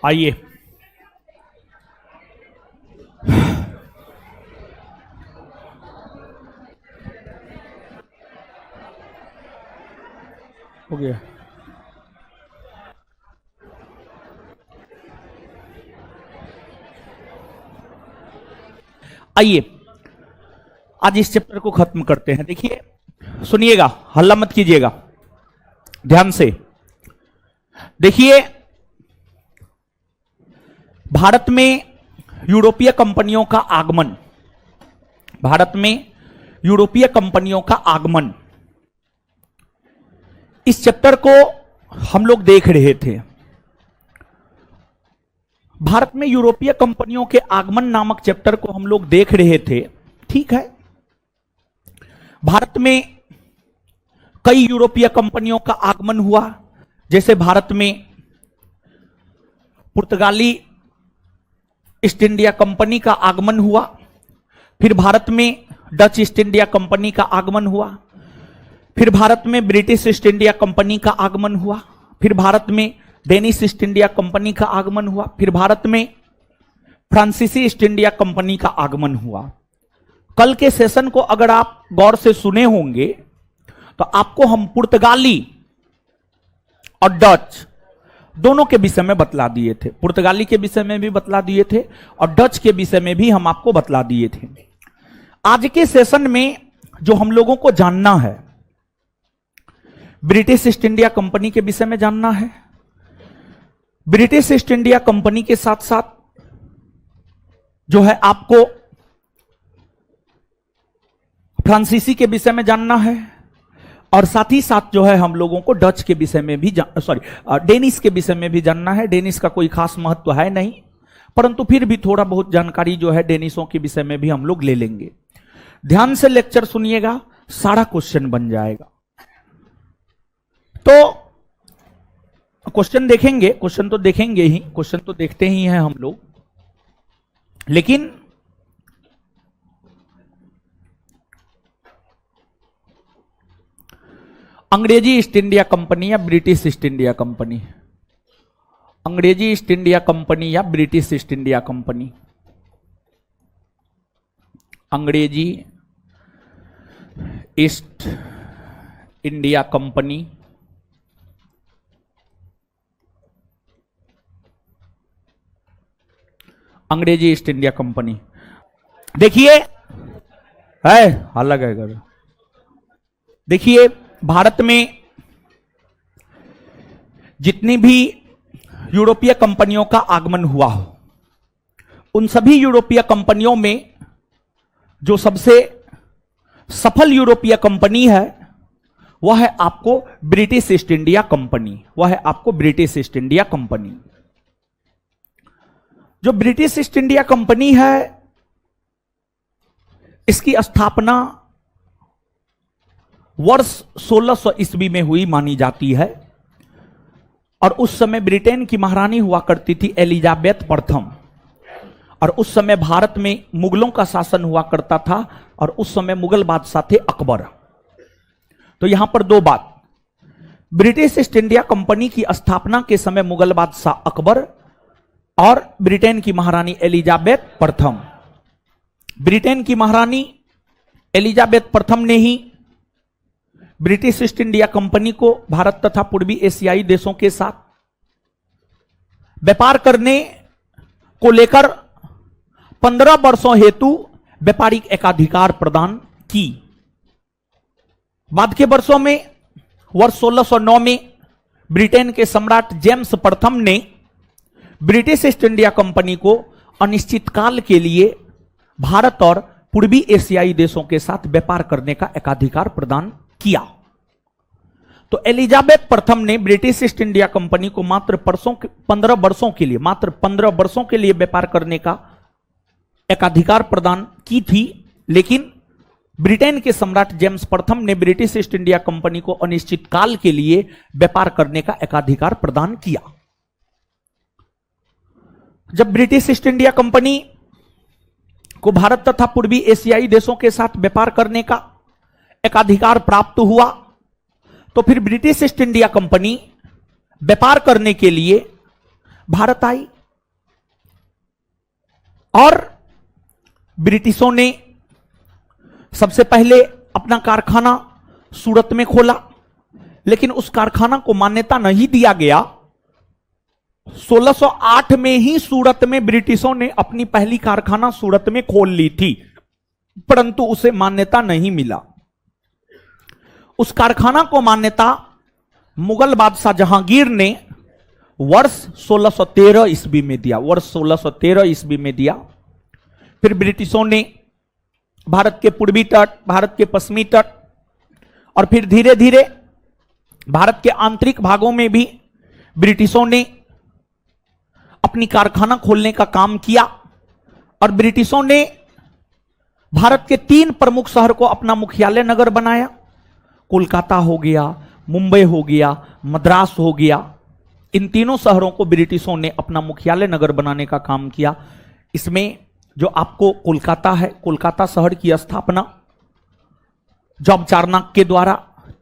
आइए हो गया। आइए आज इस चैप्टर को खत्म करते हैं। देखिए सुनिएगा, हल्ला मत कीजिएगा, ध्यान से देखिए। भारत में यूरोपीय कंपनियों का आगमन, भारत में यूरोपीय कंपनियों का आगमन, इस चैप्टर को हम लोग देख रहे थे। भारत में यूरोपीय कंपनियों के आगमन नामक चैप्टर को हम लोग देख रहे थे, ठीक है। भारत में कई यूरोपीय कंपनियों का आगमन हुआ, जैसे भारत में पुर्तगाली ईस्ट इंडिया कंपनी का आगमन हुआ, फिर भारत में डच ईस्ट इंडिया कंपनी का आगमन हुआ, फिर भारत में ब्रिटिश ईस्ट इंडिया कंपनी का आगमन हुआ, फिर भारत में डेनिश ईस्ट इंडिया कंपनी का आगमन हुआ, फिर भारत में फ्रांसीसी ईस्ट इंडिया कंपनी का आगमन हुआ। कल के सेशन को अगर आप गौर से सुने होंगे तो आपको हम पुर्तगाली और डच दोनों के विषय में बतला दिए थे। पुर्तगाली के विषय में भी बतला दिए थे और डच के विषय में भी हम आपको बतला दिए थे। आज के सेशन में जो हम लोगों को जानना है, ब्रिटिश ईस्ट इंडिया कंपनी के विषय में जानना है। ब्रिटिश ईस्ट इंडिया कंपनी के साथ साथ जो है आपको फ्रांसीसी के विषय में जानना है, और साथ ही साथ जो है हम लोगों को डच के विषय में भी डेनिश के विषय में भी जानना है। डेनिश का कोई खास महत्व है नहीं, परंतु फिर भी थोड़ा बहुत जानकारी जो है डेनिशों के विषय में भी हम लोग ले लेंगे। ध्यान से लेक्चर सुनिएगा, सारा क्वेश्चन बन जाएगा। तो क्वेश्चन देखेंगे, क्वेश्चन तो देखेंगे ही, क्वेश्चन तो देखते ही हैं हम लोग, लेकिन अंग्रेजी ईस्ट इंडिया कंपनी या ब्रिटिश ईस्ट इंडिया कंपनी, अंग्रेजी ईस्ट इंडिया कंपनी या ब्रिटिश ईस्ट इंडिया कंपनी, अंग्रेजी ईस्ट इंडिया कंपनी, अंग्रेजी ईस्ट इंडिया कंपनी। देखिए है अलग है घर। देखिए भारत में जितनी भी यूरोपीय कंपनियों का आगमन हुआ हो, उन सभी यूरोपीय कंपनियों में जो सबसे सफल यूरोपीय कंपनी है वह है आपको ब्रिटिश ईस्ट इंडिया कंपनी, वह है आपको ब्रिटिश ईस्ट इंडिया कंपनी। जो ब्रिटिश ईस्ट इंडिया कंपनी है, इसकी स्थापना वर्ष 1600 ईस्वी में हुई मानी जाती है, और उस समय ब्रिटेन की महारानी हुआ करती थी एलिजाबेथ प्रथम, और उस समय भारत में मुगलों का शासन हुआ करता था, और उस समय मुगल बादशाह थे अकबर। तो यहां पर दो बात, ब्रिटिश ईस्ट इंडिया कंपनी की स्थापना के समय मुगल बादशाह अकबर और ब्रिटेन की महारानी एलिजाबेथ प्रथम, ब्रिटेन की महारानी एलिजाबेथ प्रथम ने ही ब्रिटिश ईस्ट इंडिया कंपनी को भारत तथा पूर्वी एशियाई देशों के साथ व्यापार करने को लेकर 15 वर्षों हेतु व्यापारिक एकाधिकार प्रदान की। बाद के वर्षों में वर्ष 1609 में ब्रिटेन के सम्राट जेम्स प्रथम ने ब्रिटिश ईस्ट इंडिया कंपनी को अनिश्चित काल के लिए भारत और पूर्वी एशियाई देशों के साथ व्यापार करने का एकाधिकार प्रदान किया। तो एलिजाबेथ प्रथम ने ब्रिटिश ईस्ट इंडिया कंपनी को मात्र 15 वर्षों के लिए, मात्र 15 वर्षों के लिए व्यापार करने का एकाधिकार प्रदान की थी, लेकिन ब्रिटेन के सम्राट जेम्स प्रथम ने ब्रिटिश ईस्ट इंडिया कंपनी को अनिश्चित काल के लिए व्यापार करने का एकाधिकार प्रदान किया। जब ब्रिटिश ईस्ट इंडिया कंपनी को भारत तथा पूर्वी एशियाई देशों के साथ व्यापार करने का एकाधिकार प्राप्त हुआ, तो फिर ब्रिटिश ईस्ट इंडिया कंपनी व्यापार करने के लिए भारत आई और ब्रिटिशों ने सबसे पहले अपना कारखाना सूरत में खोला, लेकिन उस कारखाना को मान्यता नहीं दिया गया। 1608 में ही सूरत में ब्रिटिशों ने अपनी पहली कारखाना सूरत में खोल ली थी, परंतु उसे मान्यता नहीं मिला। उस कारखाना को मान्यता मुगल बादशाह जहांगीर ने वर्ष 1613 ईस्वी में दिया, वर्ष 1613 ईस्वी में दिया। फिर ब्रिटिशों ने भारत के पूर्वी तट, भारत के पश्चिमी तट और फिर धीरे धीरे भारत के आंतरिक भागों में भी ब्रिटिशों ने अपनी कारखाना खोलने का काम किया और ब्रिटिशों ने भारत के 3 प्रमुख शहर को अपना मुख्यालय नगर बनाया। कोलकाता हो गया, मुंबई हो गया, मद्रास हो गया। इन तीनों शहरों को ब्रिटिशों ने अपना मुख्यालय नगर बनाने का काम किया। इसमें जो आपको कोलकाता है, कोलकाता शहर की स्थापना जॉब चार्नक के द्वारा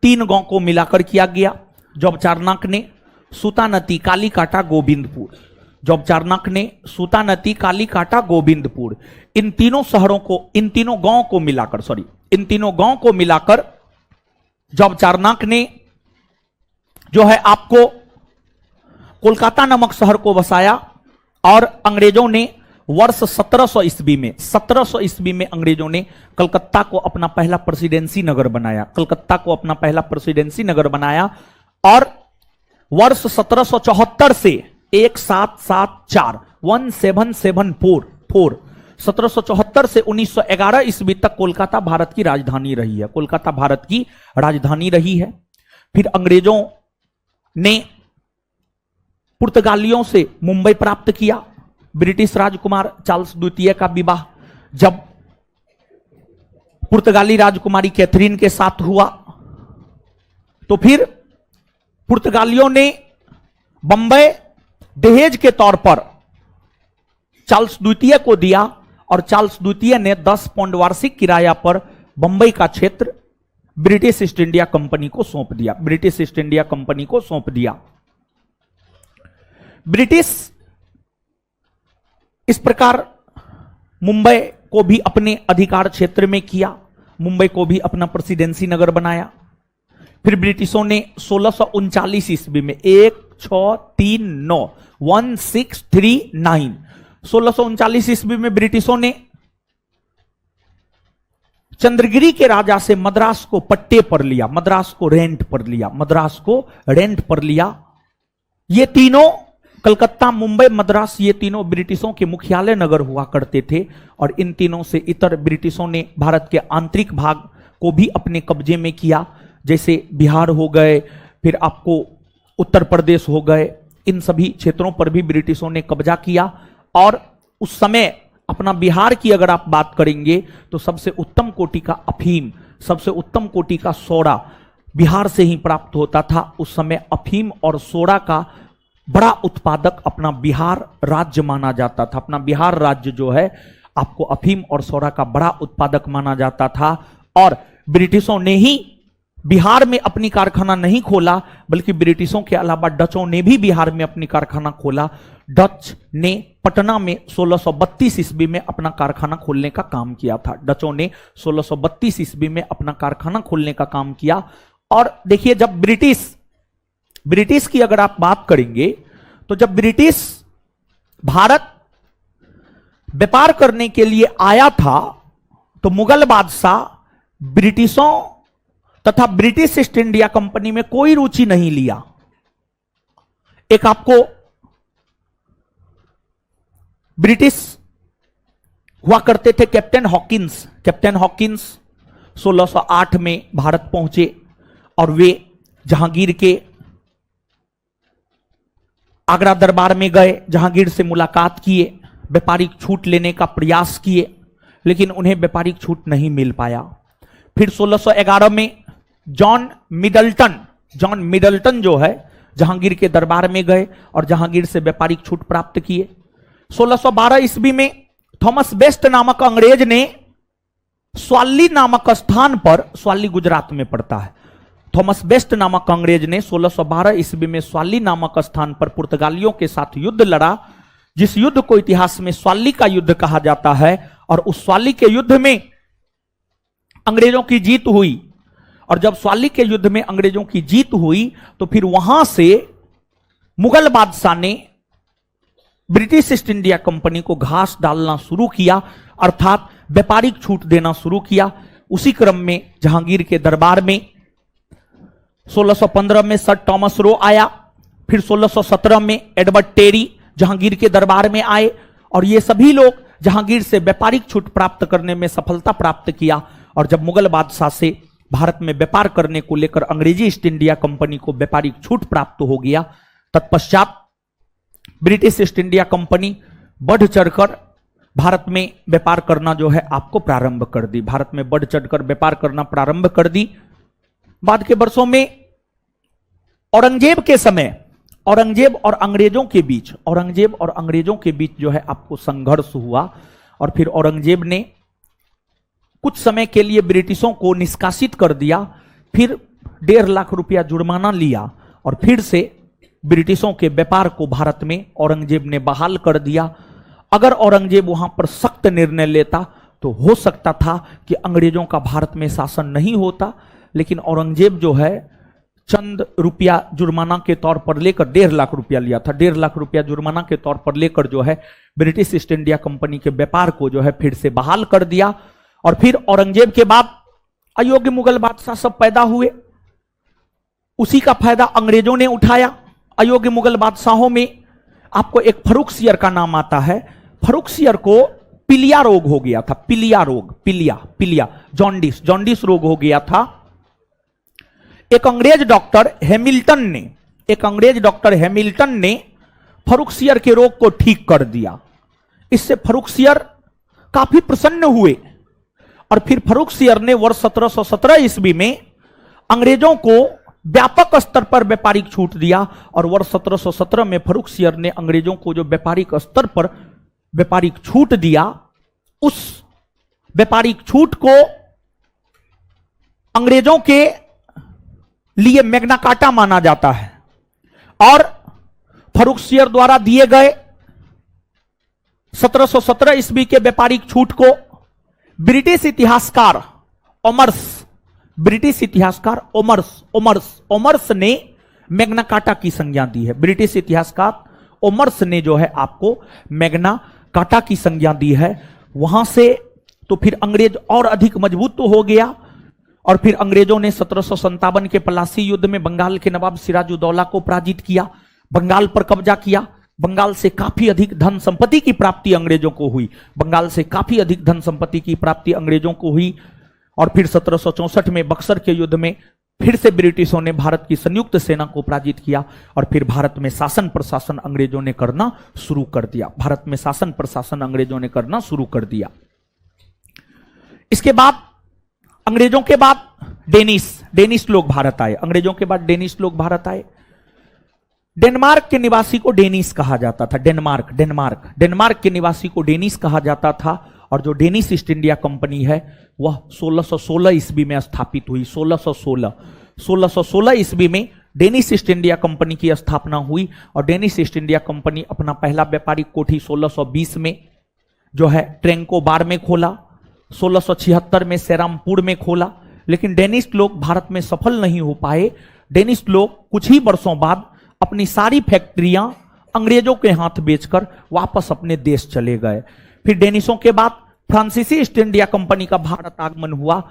3 गांव को मिलाकर किया गया। जॉब चार्नक ने सूतानती, कालीकाटा, गोविंदपुर, जॉब चार्नक ने सूतानती, कालीकाटा, गोविंदपुर, इन तीनों शहरों को, इन तीनों गांव को मिलाकर, इन तीनों गांव को मिलाकर जॉब चार्नक ने जो है आपको कोलकाता नामक शहर को बसाया। और अंग्रेजों ने वर्ष 1700 ईस्वी में, 1700 ईस्वी में अंग्रेजों ने कलकत्ता को अपना पहला प्रेसिडेंसी नगर बनाया, कलकत्ता को अपना पहला प्रेसिडेंसी नगर बनाया। और वर्ष 1774 से 1774 1774 1774 से 1911 ईस्वी तक कोलकाता भारत की राजधानी रही है, कोलकाता भारत की राजधानी रही है। फिर अंग्रेजों ने पुर्तगालियों से मुंबई प्राप्त किया। ब्रिटिश राजकुमार चार्ल्स द्वितीय का विवाह जब पुर्तगाली राजकुमारी कैथरीन के साथ हुआ, तो फिर पुर्तगालियों ने बंबई दहेज के तौर पर चार्ल्स द्वितीय को दिया और चार्ल्स द्वितीय ने 10 पाउंड वार्षिक किराया पर बंबई का क्षेत्र ब्रिटिश ईस्ट इंडिया कंपनी को सौंप दिया, ब्रिटिश ईस्ट इंडिया कंपनी को सौंप दिया। ब्रिटिश इस प्रकार मुंबई को भी अपने अधिकार क्षेत्र में किया, मुंबई को भी अपना प्रेसिडेंसी नगर बनाया। फिर ब्रिटिशों ने 1639 ईस्वी में 1639 1639 ईस्वी में ब्रिटिशों ने चंद्रगिरी के राजा से मद्रास को पट्टे पर लिया, मद्रास को रेंट पर लिया, मद्रास को रेंट पर लिया। ये तीनों, कलकत्ता, मुंबई, मद्रास, ये तीनों ब्रिटिशों के मुख्यालय नगर हुआ करते थे। और इन तीनों से इतर ब्रिटिशों ने भारत के आंतरिक भाग को भी अपने कब्जे में किया, जैसे बिहार हो गए, फिर आपको उत्तर प्रदेश हो गए, इन सभी क्षेत्रों पर भी ब्रिटिशों ने कब्जा किया। और उस समय अपना बिहार की अगर आप बात करेंगे तो सबसे उत्तम कोटि का अफीम, सबसे उत्तम कोटि का सोडा बिहार से ही प्राप्त होता था। उस समय अफीम और सोडा का बड़ा उत्पादक अपना बिहार राज्य माना जाता था। अपना बिहार राज्य जो है आपको अफीम और सोडा का बड़ा उत्पादक माना जाता था। और ब्रिटिशों ने ही बिहार में अपनी कारखाना नहीं खोला, बल्कि ब्रिटिशों के अलावा डचों ने भी बिहार में अपनी कारखाना खोला। डच ने पटना में 1632 ईस्वी में अपना कारखाना खोलने का काम किया था। डचों ने 1632 ईस्वी में अपना कारखाना खोलने का काम किया। और देखिए, जब ब्रिटिश की अगर आप बात करेंगे तो जब ब्रिटिश भारत व्यापार करने के लिए आया था तो मुगल बादशाह ब्रिटिशों तथा ब्रिटिश ईस्ट इंडिया कंपनी में कोई रुचि नहीं लिया। एक आपको ब्रिटिश हुआ करते थे कैप्टन हॉकिंस। कैप्टन हॉकिंस 1608 में भारत पहुंचे और वे जहांगीर के आगरा दरबार में गए, जहांगीर से मुलाकात किए, व्यापारिक छूट लेने का प्रयास किए, लेकिन उन्हें व्यापारिक छूट नहीं मिल पाया। फिर 1611 में जॉन मिडल्टन जो है जहांगीर के दरबार में गए और जहांगीर से व्यापारिक छूट प्राप्त किए। 1612 ईस्वी में थॉमस बेस्ट नामक अंग्रेज ने स्वाली नामक स्थान पर, स्वाली गुजरात में पड़ता है, थॉमस बेस्ट नामक अंग्रेज ने 1612 ईस्वी में स्वाली नामक स्थान पर पुर्तगालियों के साथ युद्ध लड़ा, जिस युद्ध को इतिहास में स्वाली का युद्ध कहा जाता है। और उस स्वाली के युद्ध में अंग्रेजों की जीत हुई। और जब स्वाली के युद्ध में अंग्रेजों की जीत हुई तो फिर वहां से मुगल बादशाह ने ब्रिटिश ईस्ट इंडिया कंपनी को घास डालना शुरू किया, अर्थात व्यापारिक छूट देना शुरू किया। उसी क्रम में जहांगीर के दरबार में 1615 में सर टॉमस रो आया, फिर 1617 में एडवर्ड टेरी जहांगीर के दरबार में आए, और ये सभी लोग जहांगीर से व्यापारिक छूट प्राप्त करने में सफलता प्राप्त किया। और जब मुगल बादशाह से भारत में व्यापार करने को लेकर अंग्रेजी ईस्ट इंडिया कंपनी को व्यापारिक छूट प्राप्त हो गया, तत्पश्चात ब्रिटिश ईस्ट इंडिया कंपनी बढ़ चढ़कर भारत में व्यापार करना जो है आपको प्रारंभ कर दी। भारत में बढ़ चढ़कर व्यापार करना प्रारंभ कर दी। बाद के वर्षों में औरंगजेब के समय औरंगजेब और अंग्रेजों के बीच जो है आपको संघर्ष हुआ। और फिर औरंगजेब ने कुछ समय के लिए ब्रिटिशों को निष्कासित कर दिया, फिर 1.5 लाख रुपया जुर्माना लिया और फिर से ब्रिटिशों के व्यापार को भारत में औरंगजेब ने बहाल कर दिया। अगर औरंगजेब वहां पर सख्त निर्णय लेता तो हो सकता था कि अंग्रेजों का भारत में शासन नहीं होता, लेकिन औरंगजेब जो है चंद रुपया जुर्माना के तौर पर लेकर 1.5 लाख रुपया लिया था, 1.5 लाख रुपया जुर्माना के तौर पर लेकर जो है ब्रिटिश ईस्ट इंडिया कंपनी के व्यापार को जो है फिर से बहाल कर दिया। और फिर औरंगजेब के बाद अयोग्य मुगल बादशाह सब पैदा हुए, उसी का फायदा अंग्रेजों ने उठाया। अयोग्य मुगल बादशाहों में आपको एक फर्रुखसियर का नाम आता है। फर्रुखसियर को पीलिया रोग हो गया था, पीलिया रोग, पीलिया जॉन्डिस रोग हो गया था। एक अंग्रेज डॉक्टर हैमिल्टन ने फर्रुखसियर के रोग को ठीक कर दिया। इससे फर्रुखसियर काफी प्रसन्न हुए और फिर फर्रुखसियर ने वर्ष 1717 ईस्वी में अंग्रेजों को व्यापक स्तर पर व्यापारिक छूट दिया। और वर्ष 1717 में फर्रुखसियर ने अंग्रेजों को जो व्यापारिक स्तर पर व्यापारिक छूट दिया, उस व्यापारिक छूट को अंग्रेजों के लिए मैग्ना कार्टा माना जाता है। और फर्रुखसियर द्वारा दिए गए 1717 ईस्वी के व्यापारिक छूट को ब्रिटिश इतिहासकार ओमर्स ने मैग्ना कार्टा की संज्ञा दी है। ब्रिटिश इतिहासकार ओमर्स ने जो है आपको मैग्ना कार्टा की संज्ञा दी है। वहां से तो फिर अंग्रेज और अधिक मजबूत तो हो गया। और फिर अंग्रेजों ने 1757 के प्लासी युद्ध में बंगाल के नवाब सिराजुद्दौला को पराजित किया, बंगाल पर कब्जा किया। बंगाल से काफी अधिक धन संपत्ति की प्राप्ति अंग्रेजों को हुई, और फिर 1764 में बक्सर के युद्ध में फिर से ब्रिटिशों ने भारत की संयुक्त सेना को पराजित किया और फिर भारत में शासन प्रशासन अंग्रेजों ने करना शुरू कर दिया। इसके बाद अंग्रेजों के बाद डेनिश लोग भारत आए। डेनमार्क के निवासी को डेनिश कहा जाता था। डेनमार्क के निवासी को डेनिश कहा जाता था। और जो डेनिश ईस्ट इंडिया कंपनी है वह 1616 ईस्वी में स्थापित हुई। 1616 ईस्वी में डेनिश ईस्ट इंडिया कंपनी की स्थापना हुई। और डेनिश ईस्ट इंडिया कंपनी अपना पहला व्यापारिक कोठी 1620 में जो है ट्रेंकोबार में खोला, 1676 में सेरामपुर में खोला। लेकिन डेनिश लोग भारत में सफल नहीं हो पाए। डेनिश लोग कुछ ही वर्षों बाद अपनी सारी फैक्ट्रियां अंग्रेजों के हाथ बेचकर वापस अपने देश चले गए। फिर डेनिशों के बाद फ्रांसीसी ईस्ट इंडिया कंपनी का भारत आगमन हुआ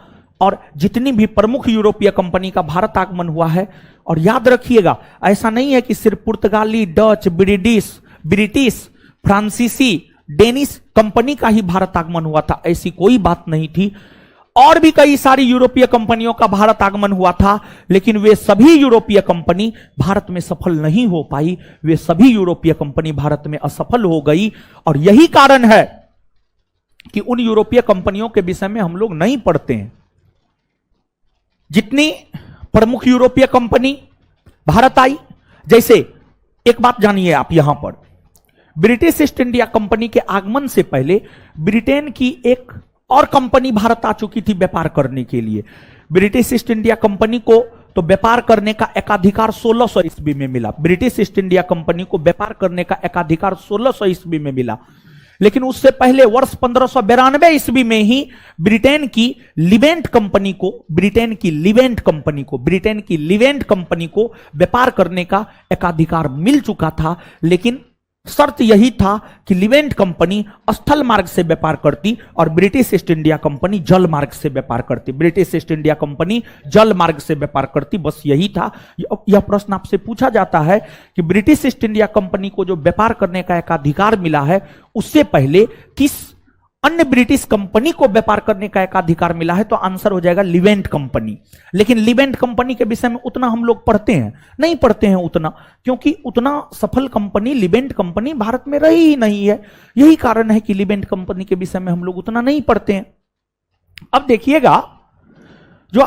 और जितनी भी प्रमुख यूरोपीय कंपनी का भारत आगमन हुआ है। और याद रखिएगा, ऐसा नहीं है कि सिर्फ पुर्तगाली, डच, ब्रिटिश, फ्रांसीसी, डेनिश कंपनी का ही भारत आगमन हुआ था, ऐसी कोई बात नहीं थी। और भी कई सारी यूरोपीय कंपनियों का भारत आगमन हुआ था, लेकिन वे सभी यूरोपीय कंपनी भारत में सफल नहीं हो पाई। वे सभी यूरोपीय कंपनी भारत में असफल हो गई। और यही कारण है कि उन यूरोपीय कंपनियों के विषय में हम लोग नहीं पढ़ते हैं। जितनी प्रमुख यूरोपीय कंपनी भारत आई, जैसे एक बात जानिए आप, यहां पर ब्रिटिश ईस्ट इंडिया कंपनी के आगमन से पहले ब्रिटेन की एक और कंपनी भारत आ चुकी थी व्यापार करने के लिए। ब्रिटिश ईस्ट इंडिया कंपनी को तो व्यापार करने का एकाधिकार 1600 ईस्वी में मिला। ब्रिटिश ईस्ट इंडिया कंपनी को व्यापार करने का एकाधिकार 1600 ईस्वी में मिला। लेकिन उससे पहले वर्ष 1592 ईस्वी में ही ब्रिटेन की लिवेंट कंपनी को व्यापार करने का एकाधिकार मिल चुका था। लेकिन शर्त यही था कि लिवेंट कंपनी स्थल मार्ग से व्यापार करती और ब्रिटिश ईस्ट इंडिया कंपनी जल मार्ग से व्यापार करती। ब्रिटिश ईस्ट इंडिया कंपनी जल मार्ग से व्यापार करती, बस यही था। यह प्रश्न आपसे पूछा जाता है कि ब्रिटिश ईस्ट इंडिया कंपनी को जो व्यापार करने का एक अधिकार मिला है, उससे पहले किस अन्य ब्रिटिश कंपनी को व्यापार करने का एक अधिकार मिला है? तो आंसर हो जाएगा लिवेंट कंपनी। लेकिन लिवेंट कंपनी के विषय में उतना हम लोग नहीं पढ़ते हैं उतना, क्योंकि उतना सफल कंपनी लिवेंट कंपनी भारत में रही ही नहीं है। यही कारण है कि लिवेंट कंपनी के विषय में हम लोग उतना नहीं पढ़ते हैं। अब देखिएगा, जो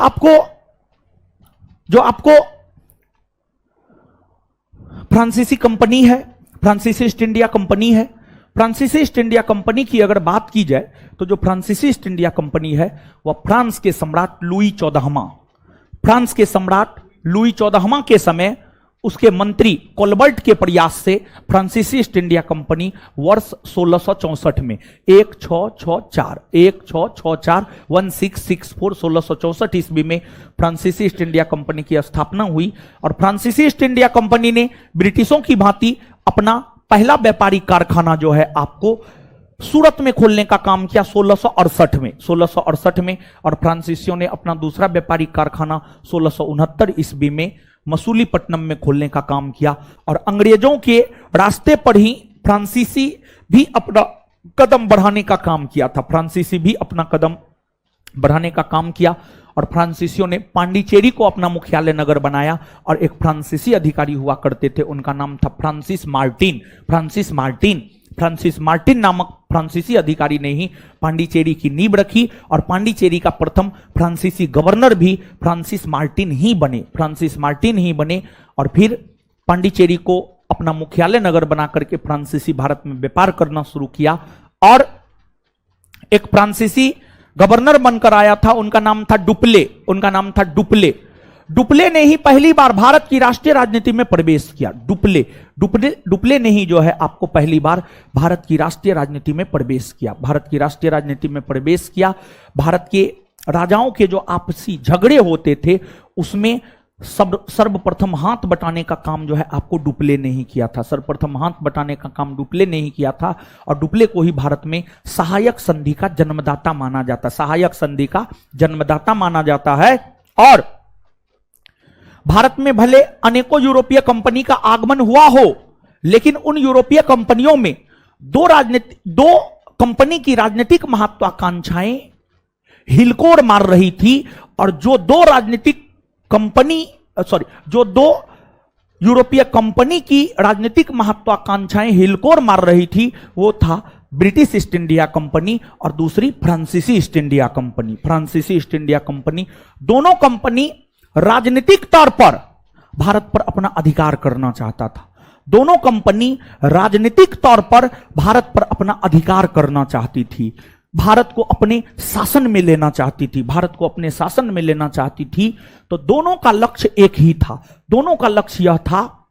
आपको फ्रांसीसी कंपनी है, फ्रांसीसी ईस्ट इंडिया कंपनी है। फ्रांसीसी ईस्ट इंडिया कंपनी की अगर बात की जाए तो जो फ्रांसीसी ईस्ट इंडिया कंपनी है वह फ्रांस के सम्राट लुई 14वां के समय उसके मंत्री कोलबर्ट के प्रयास से फ्रांसीसी ईस्ट इंडिया कंपनी वर्ष 1664 में 1664 ईस्वी में फ्रांसीसी ईस्ट इंडिया कंपनी की स्थापना हुई। और फ्रांसीसी ईस्ट इंडिया कंपनी ने ब्रिटिशों की भांति अपना पहला व्यापारिक कारखाना जो है आपको सूरत में खोलने का काम किया 1668 में। और फ्रांसीसियों ने अपना दूसरा व्यापारिक कारखाना 1669 ईस्वी में मसूलीपट्टनम में खोलने का काम किया। और अंग्रेजों के रास्ते पर ही फ्रांसीसी भी अपना कदम बढ़ाने का काम किया। और फ्रांसीसियों ने पांडिचेरी को अपना मुख्यालय नगर बनाया। और एक फ्रांसीसी अधिकारी हुआ करते थे, उनका नाम था फ्रांसिस मार्टिन नामक फ्रांसीसी अधिकारी ने ही पांडिचेरी की नींव रखी। और पांडिचेरी का प्रथम फ्रांसीसी गवर्नर भी फ्रांसिस मार्टिन ही बने। और फिर पांडिचेरी को अपना मुख्यालय नगर बना करके फ्रांसीसी भारत में व्यापार करना शुरू किया। और एक फ्रांसीसी गवर्नर बनकर आया था, उनका नाम था डुप्ले ने ही पहली बार भारत की राष्ट्रीय राजनीति में प्रवेश किया। डुप्ले ने ही जो है आपको पहली बार भारत की राष्ट्रीय राजनीति में प्रवेश किया। भारत के राजाओं के जो आपसी झगड़े होते थे उसमें सर्वप्रथम हाथ बटाने का काम जो है आपको डुप्ले ने ही किया था। और डुप्ले को ही भारत में सहायक संधि का जन्मदाता माना जाता है। और भारत में भले अनेकों यूरोपीय कंपनी का आगमन हुआ हो, लेकिन उन यूरोपीय कंपनियों में दो कंपनी की राजनीतिक महत्वाकांक्षाएं हिलकोर मार रही थी। और जो दो यूरोपीय कंपनी की राजनीतिक महत्वाकांक्षाएं हिलकोर मार रही थी, वो था ब्रिटिश ईस्ट इंडिया कंपनी और दूसरी फ्रांसीसी ईस्ट इंडिया कंपनी। दोनों कंपनी राजनीतिक तौर पर भारत पर अपना अधिकार करना चाहता था। चाहती थी, भारत को अपने शासन में लेना चाहती थी। तो दोनों का लक्ष्य एक ही था। दोनों का लक्ष्य यह था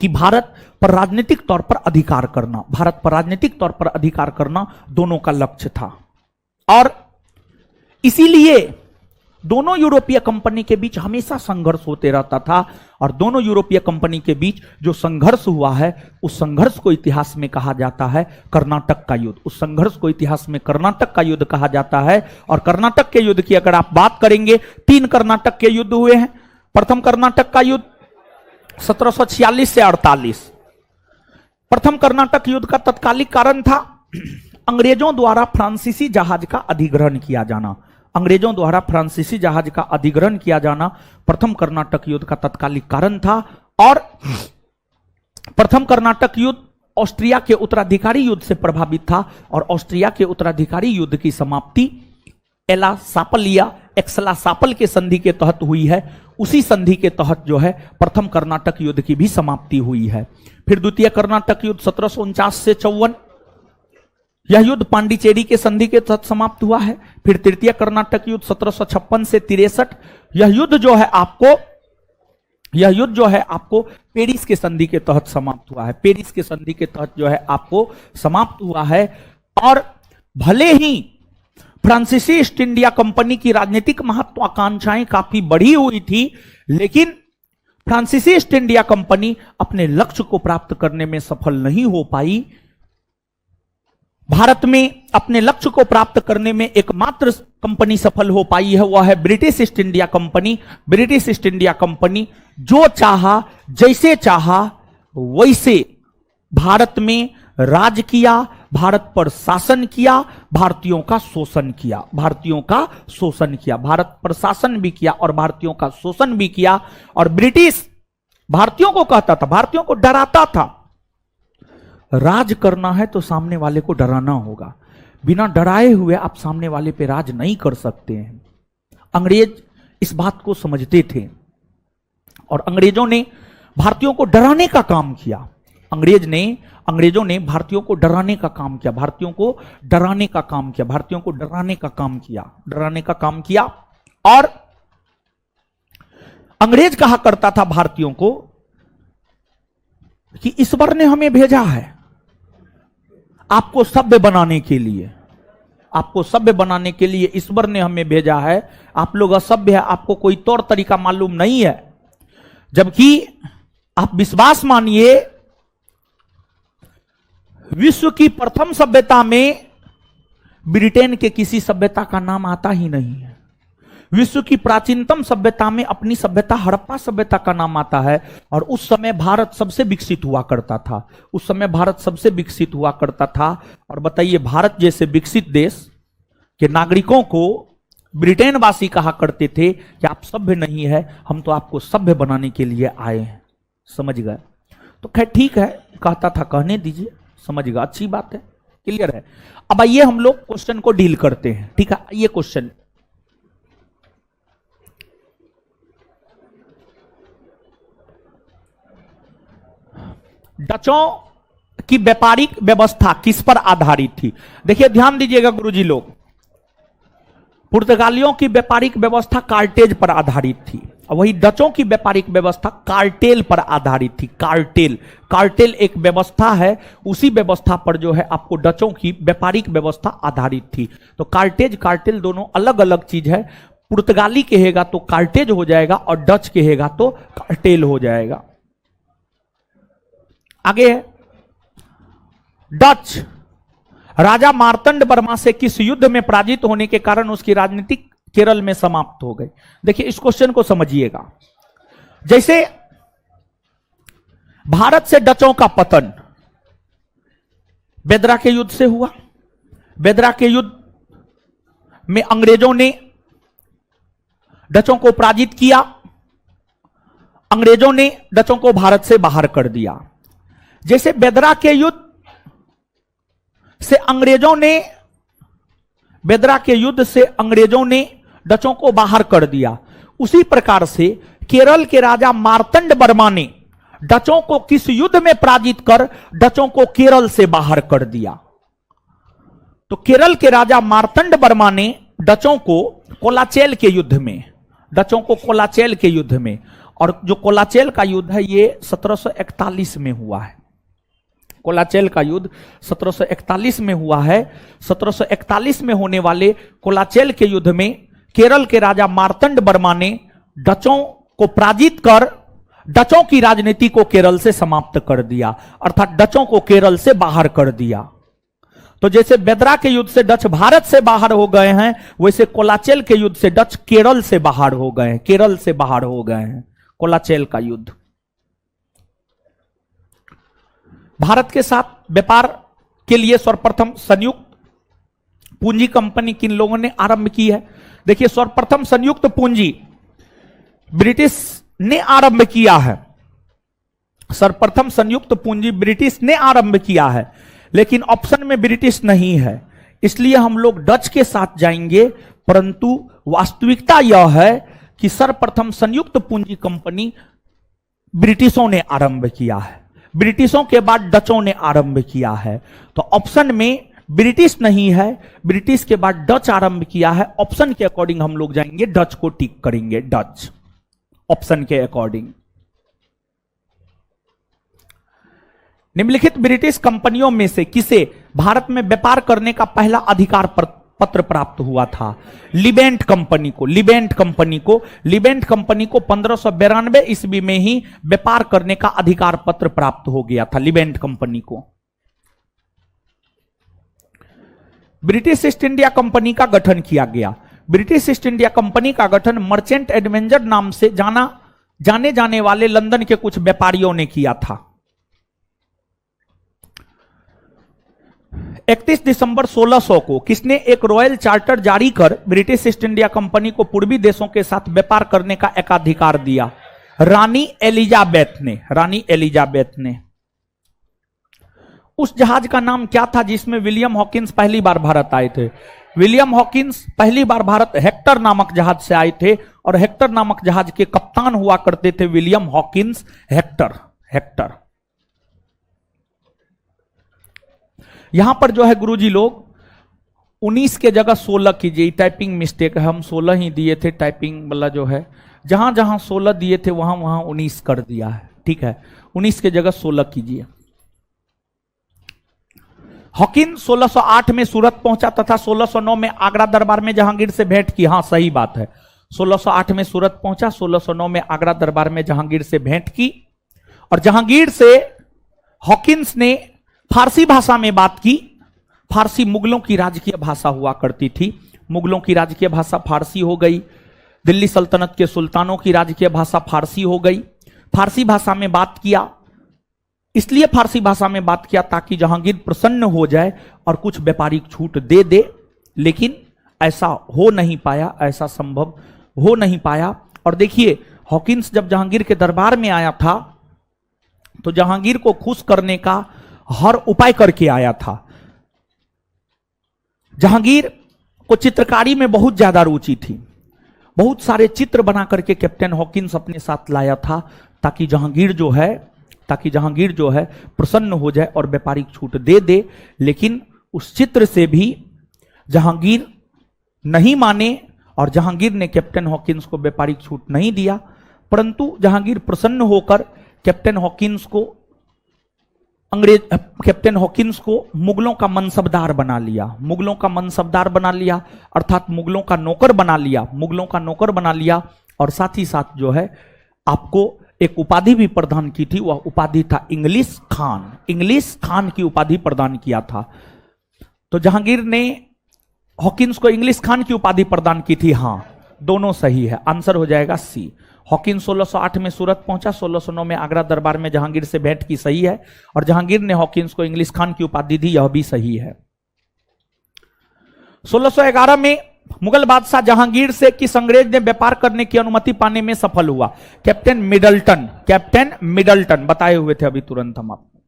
कि भारत पर राजनीतिक तौर पर अधिकार करना दोनों का लक्ष्य था। और इसीलिए दोनों यूरोपीय कंपनी के बीच हमेशा संघर्ष होते रहता था। और दोनों यूरोपीय कंपनी के बीच जो संघर्ष हुआ है, उस संघर्ष को इतिहास में कहा जाता है कर्नाटक का युद्ध कहा जाता है। और कर्नाटक के युद्ध की अगर आप बात करेंगे, 3 कर्नाटक के युद्ध हुए हैं। प्रथम कर्नाटक का युद्ध 1746 से 48। प्रथम कर्नाटक युद्ध का तत्कालिक कारण था अंग्रेजों द्वारा फ्रांसीसी जहाज का अधिग्रहण किया जाना। प्रथम कर्नाटक युद्ध का तत्कालिक कारण था। और प्रथम कर्नाटक युद्ध ऑस्ट्रिया के उत्तराधिकारी युद्ध से प्रभावित था। और ऑस्ट्रिया के उत्तराधिकारी युद्ध की समाप्ति एक्सला-सापल के संधि के तहत हुई है। उसी संधि के तहत जो है प्रथम कर्नाटक युद्ध की भी समाप्ति हुई है। फिर द्वितीय कर्नाटक युद्ध 1749 से 54, यह युद्ध पांडिचेरी के संधि के तहत समाप्त हुआ है। फिर तृतीय कर्नाटक युद्ध 1756 से 63, यह युद्ध जो है आपको यह युद्ध जो है आपको पेरिस के संधि के तहत समाप्त हुआ है। पेरिस के संधि के तहत जो है आपको समाप्त हुआ है। और भले ही फ्रांसीसी ईस्ट इंडिया कंपनी की राजनीतिक महत्वाकांक्षाएं काफी बढ़ी हुई थी, लेकिन फ्रांसीसी ईस्ट इंडिया कंपनी अपने लक्ष्य को प्राप्त करने में सफल नहीं हो पाई। भारत में अपने लक्ष्य को प्राप्त करने में एकमात्र कंपनी सफल हो पाई है, वह है British East India company. British East India company जो चाहा, जैसे चाहा वैसे भारत में राज किया, भारत पर शासन किया, भारतीयों का शोषण किया, भारतीयों का शोषण किया, भारत पर शासन भी किया और भारतीयों का शोषण भी किया। और ब्रिटिश भारतीयों को कहता था, भारतीयों को डराता था, राज करना है तो सामने वाले को डराना होगा, बिना डराए हुए आप सामने वाले पे राज नहीं कर सकते हैं। अंग्रेज इस बात को समझते थे और अंग्रेजों ने भारतीयों को डराने का काम किया। अंग्रेजों ने भारतीयों को डराने का काम किया, भारतीयों को डराने का काम किया, भारतीयों को डराने का काम किया, डराने का काम किया। और अंग्रेज कहा करता था भारतीयों को कि ईश्वर ने हमें भेजा है आपको सभ्य बनाने के लिए, आपको सभ्य बनाने के लिए ईश्वर ने हमें भेजा है, आप लोग असभ्य है, आपको कोई तौर तरीका मालूम नहीं है। जबकि आप विश्वास मानिए, विश्व की प्रथम सभ्यता में ब्रिटेन के किसी सभ्यता का नाम आता ही नहीं है। विश्व की प्राचीनतम सभ्यता में अपनी सभ्यता हड़प्पा सभ्यता का नाम आता है। और उस समय भारत सबसे विकसित हुआ करता था, उस समय भारत सबसे विकसित हुआ करता था। और बताइए, भारत जैसे विकसित देश के नागरिकों को ब्रिटेन वासी कहा करते थे कि आप सभ्य नहीं है, हम तो आपको सभ्य बनाने के लिए आए हैं। समझ गए? तो खैर ठीक है, कहता था, कहने दीजिए, समझ गए, अच्छी बात है, क्लियर है। अब आइए हम लोग क्वेश्चन को डील करते हैं। ठीक है, ये क्वेश्चन, डचों की व्यापारिक व्यवस्था किस पर आधारित थी? देखिए ध्यान दीजिएगा गुरुजी लोग, पुर्तगालियों की व्यापारिक व्यवस्था कार्टेज पर आधारित थी और वही डचों की व्यापारिक व्यवस्था कार्टेल पर आधारित थी। कार्टेल एक व्यवस्था है, उसी व्यवस्था पर जो है आपको डचों की व्यापारिक व्यवस्था आधारित थी। तो कार्टेल दोनों अलग अलग चीज है। पुर्तगाली कहेगा तो कार्टेज हो जाएगा और डच कहेगा तो कार्टेल हो जाएगा। आगे है, डच राजा मार्तंड वर्मा से किस युद्ध में पराजित होने के कारण उसकी राजनीति केरल में समाप्त हो गई? देखिए इस क्वेश्चन को समझिएगा। जैसे भारत से डचों का पतन बेदरा के युद्ध से हुआ, बेदरा के युद्ध में अंग्रेजों ने डचों को पराजित किया, अंग्रेजों ने डचों को भारत से बाहर कर दिया। जैसे बेदरा के युद्ध से अंग्रेजों ने डचों को बाहर कर दिया, उसी प्रकार से केरल के राजा मार्तंड वर्मा ने डचों को किस युद्ध में पराजित कर डचों को केरल से बाहर कर दिया? तो केरल के राजा मार्तंड वर्मा ने डचों को कोलाचेल के युद्ध में, डचों को कोलाचेल के युद्ध में, और जो कोलाचेल का युद्ध है ये 1741 में हुआ है। कोलाचेल का युद्ध 1741 में हुआ है। 1741 में होने वाले कोलाचेल के युद्ध में केरल के राजा मार्तंड वर्मा ने डचों को पराजित कर डचों की राजनीति को केरल से समाप्त कर दिया, अर्थात डचों को केरल से बाहर कर दिया। तो जैसे बेदरा के युद्ध से डच भारत से बाहर हो गए हैं, वैसे कोलाचेल के युद्ध से डच केरल से बाहर हो गए हैं, केरल से बाहर हो गए हैं। कोलाचेल का युद्ध। भारत के साथ व्यापार के लिए सर्वप्रथम संयुक्त पूंजी कंपनी किन लोगों ने आरंभ की है? देखिए सर्वप्रथम संयुक्त पूंजी ब्रिटिश ने आरंभ किया है। सर्वप्रथम संयुक्त पूंजी ब्रिटिश ने आरंभ किया है, लेकिन ऑप्शन में ब्रिटिश नहीं है, इसलिए हम लोग डच के साथ जाएंगे। परंतु वास्तविकता यह है कि सर्वप्रथम संयुक्त पूंजी कंपनी ब्रिटिशों ने आरंभ किया है, ब्रिटिशों के बाद डचों ने आरंभ किया है। तो ऑप्शन में ब्रिटिश नहीं है, ब्रिटिश के बाद डच आरंभ किया है। ऑप्शन के अकॉर्डिंग हम लोग जाएंगे, डच को टिक करेंगे, डच ऑप्शन के अकॉर्डिंग। निम्नलिखित ब्रिटिश कंपनियों में से किसे भारत में व्यापार करने का पहला अधिकार पत्र प्राप्त हुआ था? लिबेंट कंपनी को। लिबेंट कंपनी को 1592 ईस्वी में ही व्यापार करने का अधिकार पत्र प्राप्त हो गया था, लिबेंट कंपनी को। ब्रिटिश ईस्ट इंडिया कंपनी का गठन किया गया। ब्रिटिश ईस्ट इंडिया कंपनी का गठन मर्चेंट एडवेंचर नाम से जाने जाने वाले लंदन के कुछ व्यापारियों ने किया था। 31 दिसंबर 1600 को किसने एक रॉयल चार्टर जारी कर ब्रिटिश ईस्ट इंडिया कंपनी को पूर्वी देशों के साथ व्यापार करने का एकाधिकार दिया? रानी एलिजाबेथ ने। रानी एलिजाबेथ ने। उस जहाज का नाम क्या था जिसमें विलियम हॉकिंस पहली बार भारत आए थे? विलियम हॉकिंस पहली बार भारत हेक्टर नामक जहाज से आए थे और हेक्टर नामक जहाज के कप्तान हुआ करते थे विलियम हॉकिंस हेक्टर। यहां पर जो है गुरुजी लोग 19 के जगह 16 कीजिए, टाइपिंग मिस्टेक है, हम 16 ही दिए थे, टाइपिंग वाला जो है जहां जहां 16 दिए थे वहां वहां 19 कर दिया है, ठीक है, 19 के जगह 16 कीजिए। हॉकिंस 1608 में सूरत पहुंचा तथा 1609 में आगरा दरबार में जहांगीर से भेंट की। हां सही बात है, 1608 में सूरत पहुंचा, 1609 में आगरा दरबार में जहांगीर से भेंट की और जहांगीर से हॉकिंस ने फारसी भाषा में बात की। फारसी मुगलों की राजकीय भाषा हुआ करती थी, मुगलों की राजकीय भाषा फारसी हो गई। दिल्ली सल्तनत के सुल्तानों की राजकीय भाषा फारसी हो गई। फारसी भाषा में बात किया, इसलिए फारसी भाषा में बात किया ताकि जहांगीर प्रसन्न हो जाए और कुछ व्यापारिक छूट दे, लेकिन ऐसा हो नहीं पाया, ऐसा संभव हो नहीं पाया। और देखिए हॉकिंस जब जहांगीर के दरबार में आया था तो जहांगीर को खुश करने का हर उपाय करके आया था। जहांगीर को चित्रकारी में बहुत ज्यादा रुचि थी, बहुत सारे चित्र बना करके कैप्टन हॉकिंस अपने साथ लाया था ताकि जहांगीर जो है प्रसन्न हो जाए और व्यापारिक छूट दे। लेकिन उस चित्र से भी जहांगीर नहीं माने और जहांगीर ने कैप्टन हॉकिंस को व्यापारिक छूट नहीं दिया, परंतु जहांगीर प्रसन्न होकर कैप्टन हॉकिंस को मुगलों का मनसबदार बना लिया, अर्थात मुगलों का नौकर बना लिया और साथ ही साथ जो है आपको एक उपाधि भी प्रदान की थी, वह उपाधि था इंग्लिश खान की उपाधि प्रदान किया था। तो जहांगीर ने हॉकिंस को इंग्लिश खान की उपाधि प्रदान की थी। हां दोनों सही है, आंसर हो जाएगा सी। हॉकिंस 1608 में सूरत पहुंचा, 1609 में आगरा दरबार में जहांगीर से भेंट की, सही है। और जहांगीर ने हॉकिंस को इंग्लिश खान की उपाधि दी, यह भी सही है। 1611 में मुगल बादशाह जहांगीर से किस अंग्रेज ने व्यापार करने की अनुमति पाने में सफल हुआ? कैप्टन मिडल्टन बताए हुए थे अभी तुरंत हम आपको।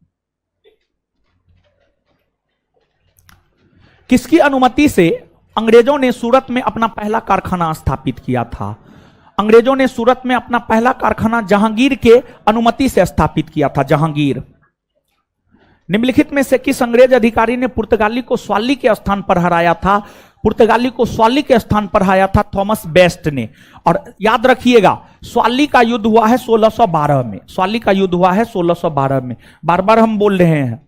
किसकी अनुमति से अंग्रेजों ने सूरत में अपना पहला कारखाना स्थापित किया था? अंग्रेजों ने सूरत में अपना पहला कारखाना जहांगीर के अनुमति से स्थापित किया था। जहांगीर। निम्नलिखित में से किस अंग्रेज अधिकारी ने पुर्तगाली को स्वाली के स्थान पर हराया था? पुर्तगाली को स्वाली के स्थान पर हराया था थॉमस बेस्ट ने। और याद रखिएगा स्वाली का युद्ध हुआ है 1612 में, स्वाली का युद्ध हुआ है 1612 में। बार बार हम बोल रहे हैं,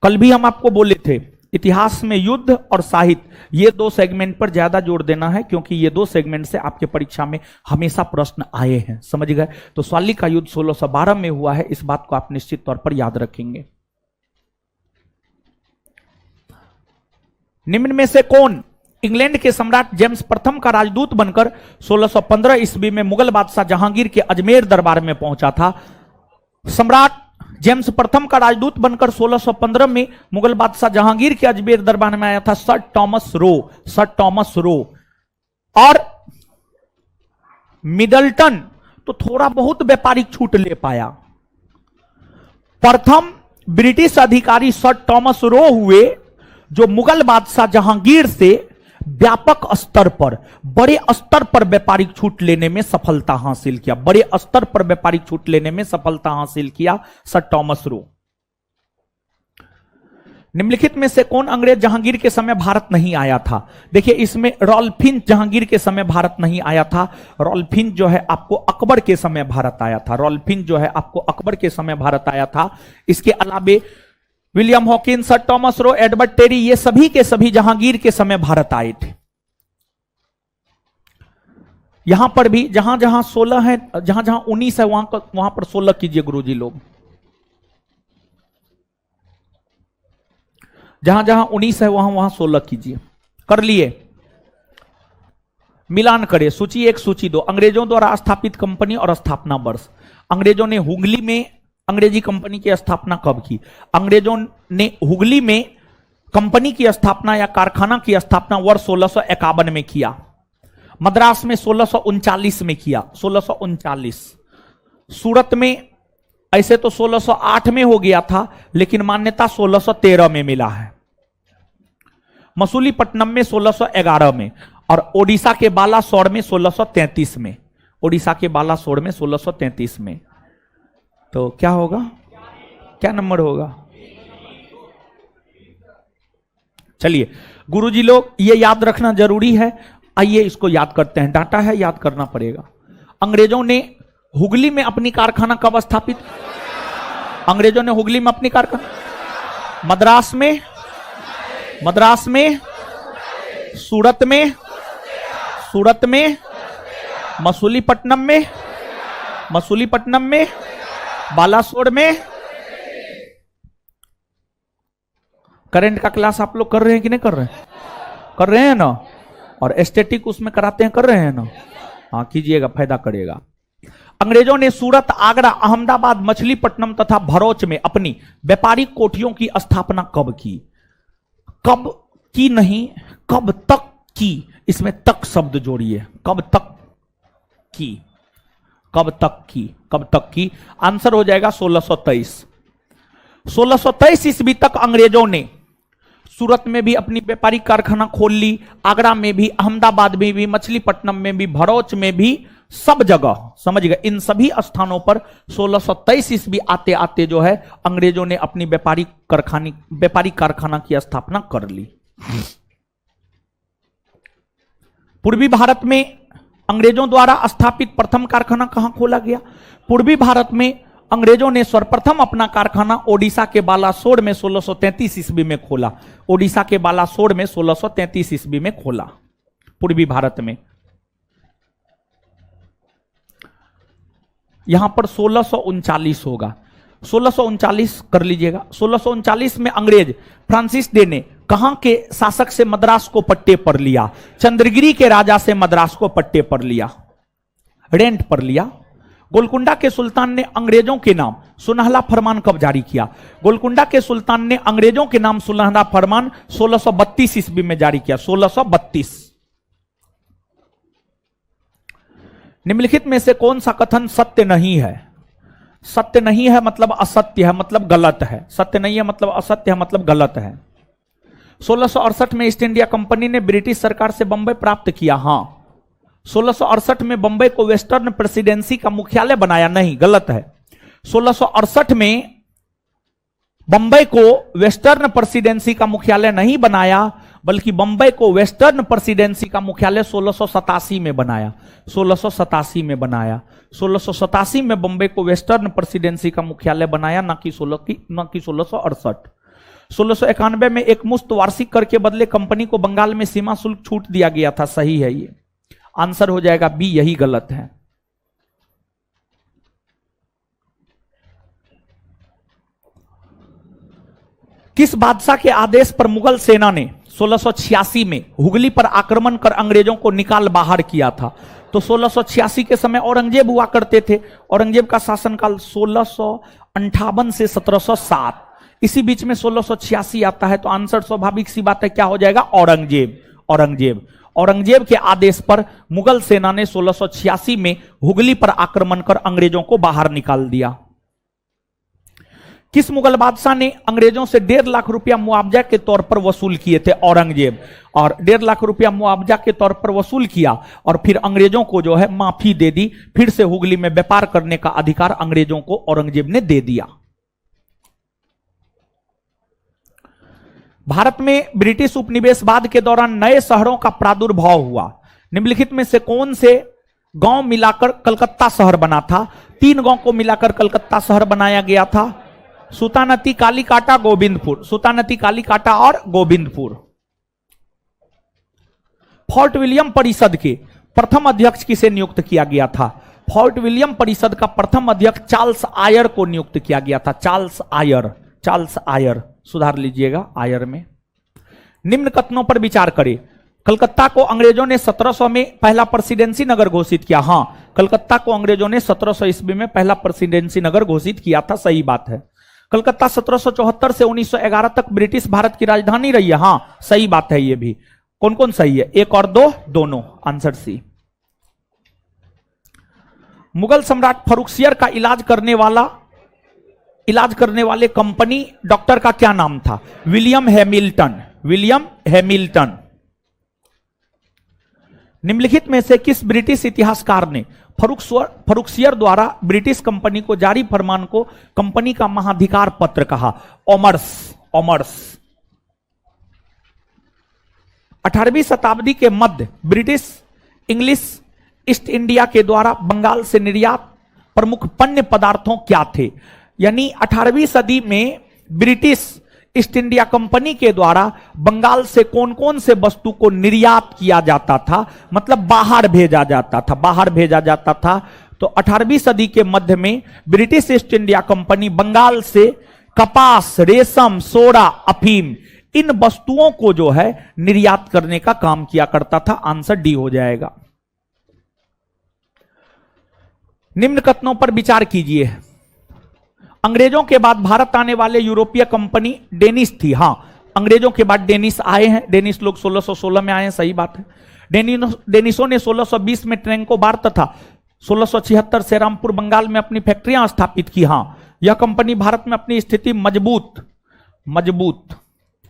कल भी हम आपको बोले थे इतिहास में युद्ध और साहित्य, ये दो सेगमेंट पर ज्यादा जोर देना है क्योंकि ये दो सेगमेंट से आपके परीक्षा में हमेशा प्रश्न आए हैं, समझ गए। तो स्वाली का युद्ध 1612 में हुआ है, इस बात को आप निश्चित तौर पर याद रखेंगे। निम्न में से कौन इंग्लैंड के सम्राट जेम्स प्रथम का राजदूत बनकर 1615 ईस्वी में मुगल बादशाह जहांगीर के अजमेर दरबार में पहुंचा था? सम्राट जेम्स प्रथम का राजदूत बनकर 1615 में मुगल बादशाह जहांगीर के अजमेर दरबार में आया था सर टॉमस रो। और मिडल्टन तो थोड़ा बहुत व्यापारिक छूट ले पाया। प्रथम ब्रिटिश अधिकारी सर टॉमस रो हुए जो मुगल बादशाह जहांगीर से व्यापक स्तर पर, बड़े स्तर पर व्यापारिक छूट लेने में सफलता हासिल किया, बड़े स्तर पर व्यापारिक छूट लेने में सफलता हासिल किया सर टॉमस रो। निम्नलिखित में से कौन अंग्रेज जहांगीर के समय भारत नहीं आया था? देखिए इसमें रॉल्फिंच जहांगीर के समय भारत नहीं आया था। रॉल्फिंच जो है आपको अकबर के समय भारत आया था। रॉल्फिंच जो है आपको अकबर के समय भारत आया था। इसके अलावे William Hawkins, sir Thomas Roe, Edward Terry, ये सभी के सभी जहांगीर के समय भारत आए थे। यहां पर भी जहां जहां 16 है, जहां जहां 19 है, वहां पर 16 कीजिए गुरुजी लोग। जहां जहां 19 है वहां वहां 16 कीजिए। कर लिए? मिलान करें, सूची 1 सूची 2। अंग्रेजों द्वारा स्थापित कंपनी और स्थापना वर्ष। अंग्रेजों ने हुगली में अंग्रेजी कंपनी की स्थापना कब की? अंग्रेजों ने हुगली में कंपनी की स्थापना या कारखाना की स्थापना वर्ष 1651 में किया। मद्रास में 1639 में किया, 1639। सूरत में ऐसे तो 1608 में हो गया था, लेकिन मान्यता 1613 में मिला है। मसूलीपट्टनम में 1611 में, और ओडिशा के बालासोर में 1633 में। ओडिशा के बालासोर में 1633 में। तो क्या होगा? क्या नंबर होगा? चलिए गुरुजी लोग, ये याद रखना जरूरी है। आइए इसको याद करते हैं, डाटा है, याद करना पड़ेगा। अंग्रेजों ने हुगली में अपनी कारखाना कब स्थापित? अंग्रेजों ने हुगली में अपनी कारखाना, मद्रास में, सूरत में, मसूलीपट्टनम में, बालासोर में। करंट का क्लास आप लोग कर रहे हैं कि नहीं कर रहे हैं? कर रहे हैं ना? और एस्थेटिक उसमें कराते हैं, कर रहे हैं ना? हाँ कीजिएगा, फायदा करेगा। अंग्रेजों ने सूरत, आगरा, अहमदाबाद, मछलीपट्टनम तथा भरूच में अपनी व्यापारिक कोठियों की स्थापना कब की? कब की नहीं, कब तक की। इसमें तक शब्द जोड़िए। कब तक की, कब तक की, कब तक की। आंसर हो जाएगा 1623। 1623 ईस्वी तक अंग्रेजों ने सूरत में भी अपनी व्यापारिक कारखाना खोल ली, आगरा में भी, अहमदाबाद में भी, मछलीपट्टनम में भी, भरूच में भी, सब जगह, समझ गए, इन सभी स्थानों पर 1623 ईस्वी आते आते जो है अंग्रेजों ने अपनी व्यापारिक कारखाना की स्थापना कर ली। पूर्वी भारत में अंग्रेजों द्वारा स्थापित प्रथम कारखाना कहां खोला गया? पूर्वी भारत में अंग्रेजों ने सर्वप्रथम अपना कारखाना ओडिशा के बालासोर में 1633 ईस्वी में खोला। ओडिशा के बालासोर में 1633 ईस्वी में खोला, पूर्वी भारत में। यहां पर 1639 होगा, 1639 कर लीजिएगा। 1639 में अंग्रेज फ्रांसिस डे ने कहां के शासक से मद्रास को पट्टे पर लिया? चंद्रगिरी के राजा से मद्रास को पट्टे पर लिया, रेंट पर लिया। गोलकुंडा के सुल्तान ने अंग्रेजों के नाम सुनहला फरमान कब जारी किया? गोलकुंडा के सुल्तान ने अंग्रेजों के नाम सुनहला फरमान 1632 ईस्वी में जारी किया, 1632। निम्नलिखित में से कौन सा कथन सत्य नहीं है? सत्य नहीं है मतलब असत्य है, मतलब गलत है। सत्य नहीं है मतलब असत्य है, मतलब गलत है। 1668 में ईस्ट इंडिया कंपनी ने ब्रिटिश सरकार से बंबई प्राप्त किया। हां, 1668 में बंबई को वेस्टर्न प्रेसिडेंसी का मुख्यालय बनाया, नहीं, गलत है। 1668 में बंबई को वेस्टर्न प्रेसिडेंसी का मुख्यालय नहीं बनाया, बल्कि बंबई को वेस्टर्न प्रेसिडेंसी का मुख्यालय 1687 में बनाया, 1687 में बनाया। 1687 में बंबई को वेस्टर्न प्रेसिडेंसी का मुख्यालय बनाया, ना कि 1668। 1691 में एक मुश्त वार्षिक कर के बदले कंपनी को बंगाल में सीमा शुल्क छूट दिया गया था। सही है ये, आंसर हो जाएगा बी, यही गलत है। किस बादशाह के आदेश पर मुगल सेना ने 1686 में हुगली पर आक्रमण कर अंग्रेजों को निकाल बाहर किया था? तो 1686 के समय औरंगजेब हुआ करते थे। औरंगजेब का शासनकाल 1658 से 1707, इसी बीच में 1686 आता है, तो आंसर स्वाभाविक सी बात है, क्या हो जाएगा? औरंगजेब। औरंगजेब, औरंगजेब के आदेश पर मुगल सेना ने 1686 में हुगली पर आक्रमण कर अंग्रेजों को बाहर निकाल दिया। किस मुगल बादशाह ने अंग्रेजों से 1.5 लाख रुपया मुआवजा के तौर पर वसूल किए थे? औरंगजेब। और 1.5 लाख रुपया मुआवजा के तौर पर वसूल किया और फिर अंग्रेजों को जो है माफी दे दी, फिर से हुगली में व्यापार करने का अधिकार अंग्रेजों को औरंगजेब ने दे दिया। भारत में ब्रिटिश उपनिवेशवाद के दौरान नए शहरों का प्रादुर्भाव हुआ। निम्नलिखित में से कौन से गांव मिलाकर कलकत्ता शहर बना था? 3 गांव को मिलाकर कलकत्ता शहर बनाया गया था। सूतानती, कालीकाटा, गोविंदपुर। सूतानती, कालीकाटा और गोविंदपुर। फोर्ट विलियम परिषद के प्रथम अध्यक्ष किसे नियुक्त किया गया था? फोर्ट विलियम परिषद का प्रथम अध्यक्ष चार्ल्स आयर को नियुक्त किया गया था। चार्ल्स आयर, चार्ल्स आयर, सुधार लीजिएगा आयर में। निम्न कथनों पर विचार करें। कलकत्ता को अंग्रेजों ने 1700 में पहला प्रेसिडेंसी नगर घोषित किया। हां, कलकत्ता को अंग्रेजों ने 1700 ईस्वी में पहला प्रेसिडेंसी नगर घोषित किया था, सही बात है। कलकत्ता 1774 से 1911 तक ब्रिटिश भारत की राजधानी रही है। हां, सही बात है। ये भी कौन कौन सही है? 1 और 2 दोनों, आंसर सी। मुगल सम्राट फर्रुखसियर का इलाज करने वाले कंपनी डॉक्टर का क्या नाम था? William Hamilton. William Hamilton. निम्नलिखित में से किस ब्रिटिश इतिहासकार ने फर्रुखसियर द्वारा ब्रिटिश कंपनी को जारी फरमान को कंपनी का महाधिकार पत्र कहा? ऑमर्स। ऑमर्स। 18वीं शताब्दी के मध्य ब्रिटिश इंग्लिश ईस्ट इंडिया के द्वारा बंगाल से निर्यात प्रमुख पण्य पदार्थों क्या थे? यानी 18वीं सदी में ब्रिटिश ईस्ट इंडिया कंपनी के द्वारा बंगाल से कौन कौन से वस्तु को निर्यात किया जाता था, मतलब बाहर भेजा जाता था, बाहर भेजा जाता था। तो 18वीं सदी के मध्य में British East India Company Bengal से कपास, रेशम, सोडा, अफीम, इन वस्तुओं को जो है निर्यात करने का काम किया करता था। आंसर डी हो जाएगा। निम्न कथनों पर विचार कीजिए। अंग्रेजों के बाद भारत आने वाले यूरोपीय कंपनी डेनिश थी। हां, अंग्रेजों के बाद डेनिश आए हैं। डेनिश लोग 1616 में आए हैं, सही बात है। डेनिशों ने 1620 में ट्रेंकोबार तथा 1676 से रामपुर बंगाल में अपनी फैक्ट्रियां स्थापित की। हां, यह कंपनी भारत में अपनी स्थिति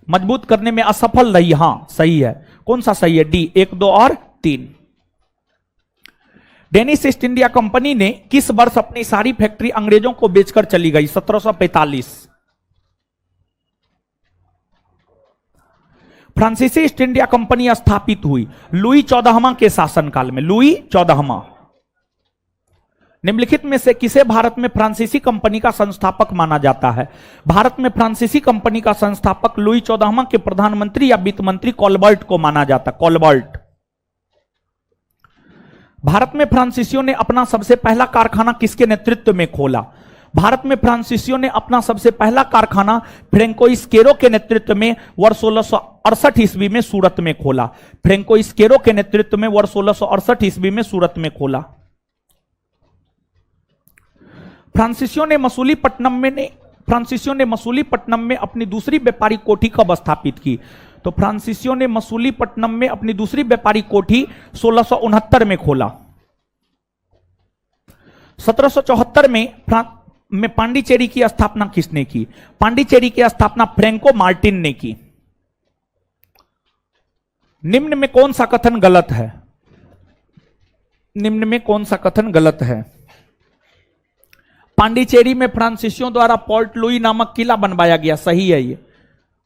मजबूत करने में असफल रही। हां, सही है। कौन सा सही है? डी, 1, 2 और 3। डेनिश ईस्ट इंडिया कंपनी ने किस वर्ष अपनी सारी फैक्ट्री अंग्रेजों को बेचकर चली गई? 1745। फ्रांसीसी ईस्ट इंडिया कंपनी स्थापित हुई लुई 14वां के शासनकाल में। लुई 14वां। निम्नलिखित में से किसे भारत में फ्रांसीसी कंपनी का संस्थापक माना जाता है? भारत में फ्रांसीसी कंपनी का संस्थापक लुई 14वां के प्रधानमंत्री या वित्त मंत्री कॉलबर्ट को माना जाता। कॉलबर्ट। भारत में फ्रांसीसियों ने अपना सबसे पहला कारखाना किसके नेतृत्व में खोला? भारत में फ्रांसीसियों ने अपना सबसे पहला कारखाना फ्रैंकोइस केरो के नेतृत्व में वर्ष 1668 ईस्वी में सूरत में खोला। फ्रैंकोइस केरो के नेतृत्व में वर्ष 1668 ईस्वी में सूरत में खोला। फ्रांसीसियों ने मसूलीपट्टनम में अपनी दूसरी व्यापारिक कोठी कब स्थापित की? तो फ्रांसीसियों ने मसूलीपट्टनम में अपनी दूसरी व्यापारिक कोठी 1669 में खोला। 1774 में पांडिचेरी की स्थापना किसने की? पांडिचेरी की स्थापना फ्रैंको मार्टिन ने की। निम्न में कौन सा कथन गलत है? निम्न में कौन सा कथन गलत है? पांडिचेरी में फ्रांसीसियों द्वारा पोर्ट लुई नामक किला बनवाया गया, सही है ये।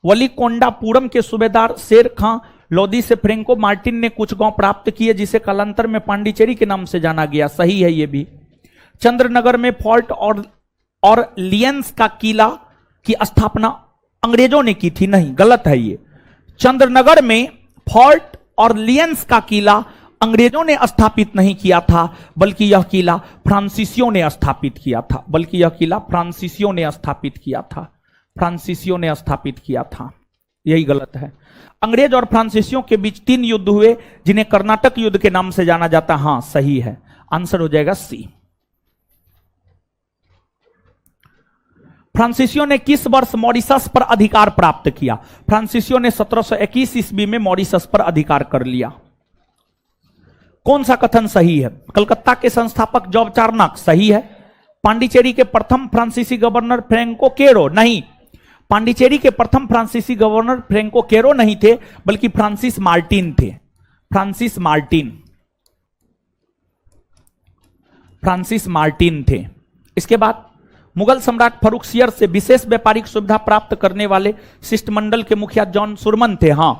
वलीकोंडापुरम के सूबेदार शेर खां लोदी से फ्रैंको मार्टिन ने कुछ गांव प्राप्त किए जिसे कालांतर में पांडिचेरी के नाम से जाना गया, सही है ये भी। चंद्रनगर में फोर्ट और लियंस का किला की स्थापना अंग्रेजों ने की थी, नहीं, गलत है ये। चंद्रनगर में फोर्ट और लियंस का किला अंग्रेजों ने स्थापित नहीं किया था, बल्कि यह किला फ्रांसीसियों ने स्थापित किया था। फ्रांसीसियों ने स्थापित किया था। यही गलत है। अंग्रेज और फ्रांसीसियों के बीच 3 युद्ध हुए जिन्हें कर्नाटक युद्ध के नाम से जाना जाता। हां, सही है। आंसर हो जाएगा सी। फ्रांसीसियों ने किस वर्ष मॉरिशस पर अधिकार प्राप्त किया? फ्रांसीसियों ने 1721 ईस्वी में मॉरिशस पर अधिकार कर लिया। कौन सा कथन सही है? कलकत्ता के संस्थापक जॉब चार्नक, सही है। पांडिचेरी के प्रथम फ्रांसीसी गवर्नर फ्रैंको केरो, नहीं, पांडिचेरी के प्रथम फ्रांसीसी गवर्नर फ्रैंको केरो नहीं थे, बल्कि फ्रांसिस मार्टिन थे। फ्रांसिस मार्टिन थे। इसके बाद मुगल सम्राट फर्रुखसियर से विशेष व्यापारिक सुविधा प्राप्त करने वाले शिष्टमंडल के मुखिया जॉन सुरमन थे। हाँ,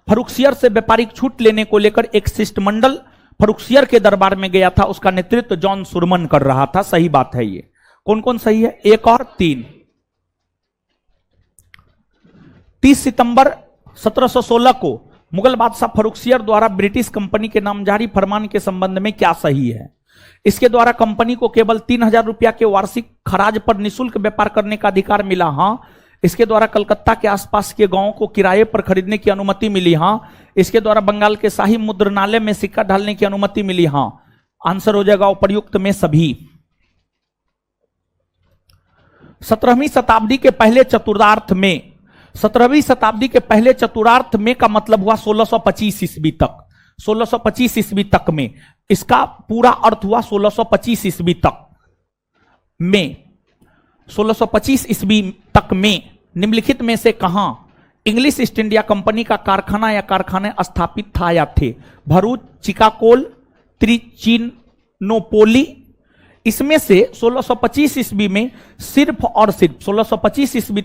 फर्रुखसियर से व्यापारिक छूट लेने को लेकर एक शिष्टमंडल फर्रुखसियर के दरबार में गया था, उसका नेतृत्व जॉन सुरमन कर रहा था। सही बात है। ये कौन कौन सही है? 1 और 3। 30 सितंबर 1716 को मुगल बादशाह फर्रुखसियर द्वारा ब्रिटिश कंपनी के नाम जारी फरमान के संबंध में क्या सही है? इसके द्वारा कंपनी को केवल 3000 रुपया के वार्षिक खराज पर निःशुल्क व्यापार करने का अधिकार मिला। हाँ। इसके द्वारा कलकत्ता के आसपास के गांवों को किराए पर खरीदने की अनुमति मिली। हाँ। इसके द्वारा बंगाल के शाही मुद्रणालय में सिक्का ढालने की अनुमति मिली। हाँ। आंसर हो जाएगा उपर्युक्त में सभी। 17वीं शताब्दी के पहले चतुर्थार्थ में, 17वीं शताब्दी के पहले चतुर्थार्थ में का मतलब हुआ 1625 ईस्वी तक। 1625 ईस्वी तक में, इसका पूरा अर्थ हुआ 1625 ईस्वी तक में। 1625 ईस्वी तक में निम्नलिखित में से कहां इंग्लिश ईस्ट इंडिया कंपनी का कारखाना या कारखाने स्थापित था या थे? भरूच, चिकाकोल, त्रिचिनोपोली। इसमें से 1625 ईस्वी में सिर्फ और सिर्फ 1625 ईस्वी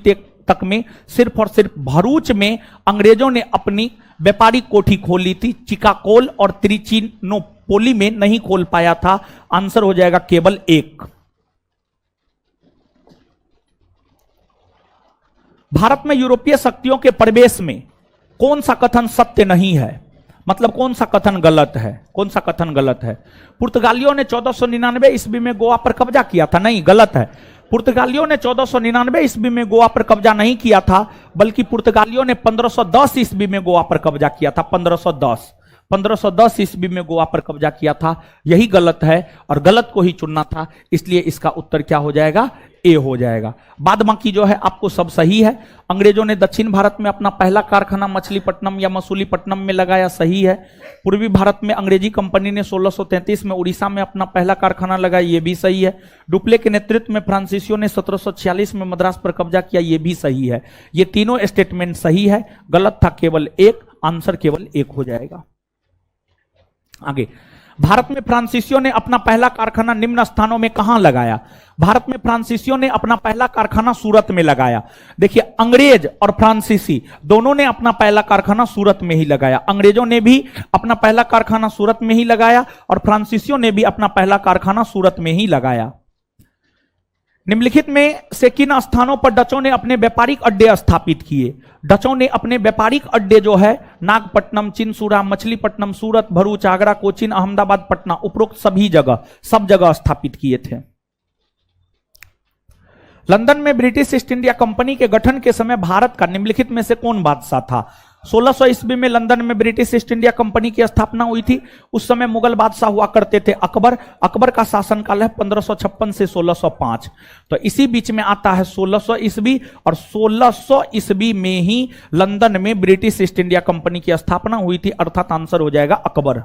तक में सिर्फ और सिर्फ भरूच में अंग्रेजों ने अपनी व्यापारिक कोठी खोली थी। चिकाकोल और त्रिचिनोपोली में नहीं खोल पाया था। आंसर हो जाएगा केवल 1। भारत में यूरोपीय शक्तियों के प्रवेश में कौन सा कथन सत्य नहीं है? मतलब कौन सा कथन गलत है? कौन सा कथन गलत है? पुर्तगालियों ने 1499 ईस्वी में गोवा पर कब्जा किया था। नहीं, गलत है। पुर्तगालियों ने 1499 ईस्वी में गोवा पर कब्जा नहीं किया था, बल्कि पुर्तगालियों ने 1510 ईस्वी में गोवा पर कब्जा किया था। 1510 ईस्वी में गोवा पर कब्जा किया था। यही गलत है और गलत को ही चुनना था, इसलिए इसका उत्तर क्या हो जाएगा? ए हो जाएगा। बाद बाकी जो है आपको सब सही है। अंग्रेजों ने दक्षिण भारत में अपना पहला कारखाना मछलीपट्टनम या मसूलीपट्टनम में लगाया। सही है। पूर्वी भारत में अंग्रेजी कंपनी ने 1633 में उड़ीसा में अपना पहला कारखाना लगाया। ये भी सही है। डुप्ले के नेतृत्व में फ्रांसीसियों ने 1746 में मद्रास पर कब्जा किया। ये भी सही है। ये तीनों स्टेटमेंट सही है। गलत था केवल 1। आंसर केवल 1 हो जाएगा। आगे, भारत में फ्रांसीसियों ने अपना पहला कारखाना निम्न स्थानों में कहां लगाया? भारत में फ्रांसीसियों ने अपना पहला कारखाना सूरत में लगाया। देखिए, अंग्रेज और फ्रांसीसी दोनों ने अपना पहला कारखाना सूरत में ही लगाया। अंग्रेजों ने भी अपना पहला कारखाना सूरत में ही लगाया और फ्रांसीसियों ने भी अपना पहला कारखाना सूरत में ही लगाया। निम्नलिखित में से किन स्थानों पर डचों ने अपने व्यापारिक अड्डे स्थापित किए? डचों ने अपने व्यापारिक अड्डे जो है नागपट्टनम, चिनसुरा, मछलीपट्टनम, सूरत, भरूच, आगरा, कोचीन, अहमदाबाद, पटना, उपरोक्त सभी जगह, सब जगह स्थापित किए थे। लंदन में ब्रिटिश ईस्ट इंडिया कंपनी के गठन के समय भारत का निम्नलिखित में से कौन बादशाह था? 1600 ईस्वी में लंदन में ब्रिटिश ईस्ट इंडिया कंपनी की स्थापना हुई थी। उस समय मुगल बादशाह हुआ करते थे अकबर। अकबर का शासनकाल है 1556 से 1605। तो इसी बीच में आता है 1600 ईस्वी, और 1600 ईस्वी में ही लंदन में ब्रिटिश ईस्ट इंडिया कंपनी की स्थापना हुई थी, अर्थात आंसर हो जाएगा अकबर।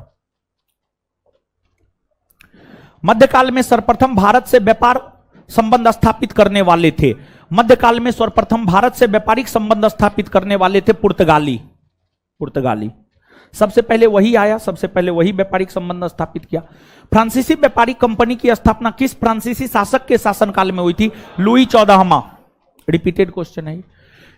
मध्यकाल में सर्वप्रथम भारत से व्यापार संबंध स्थापित करने वाले थे। मध्यकाल में सर्वप्रथम भारत से व्यापारिक संबंध स्थापित करने वाले थे पुर्तगाली। पुर्तगाली सबसे पहले वही आया, सबसे पहले वही व्यापारिक संबंध स्थापित किया। फ्रांसीसी व्यापारिक कंपनी की स्थापना किस फ्रांसीसी शासक के शासनकाल में हुई थी? लुई 14वां। रिपीटेड क्वेश्चन है।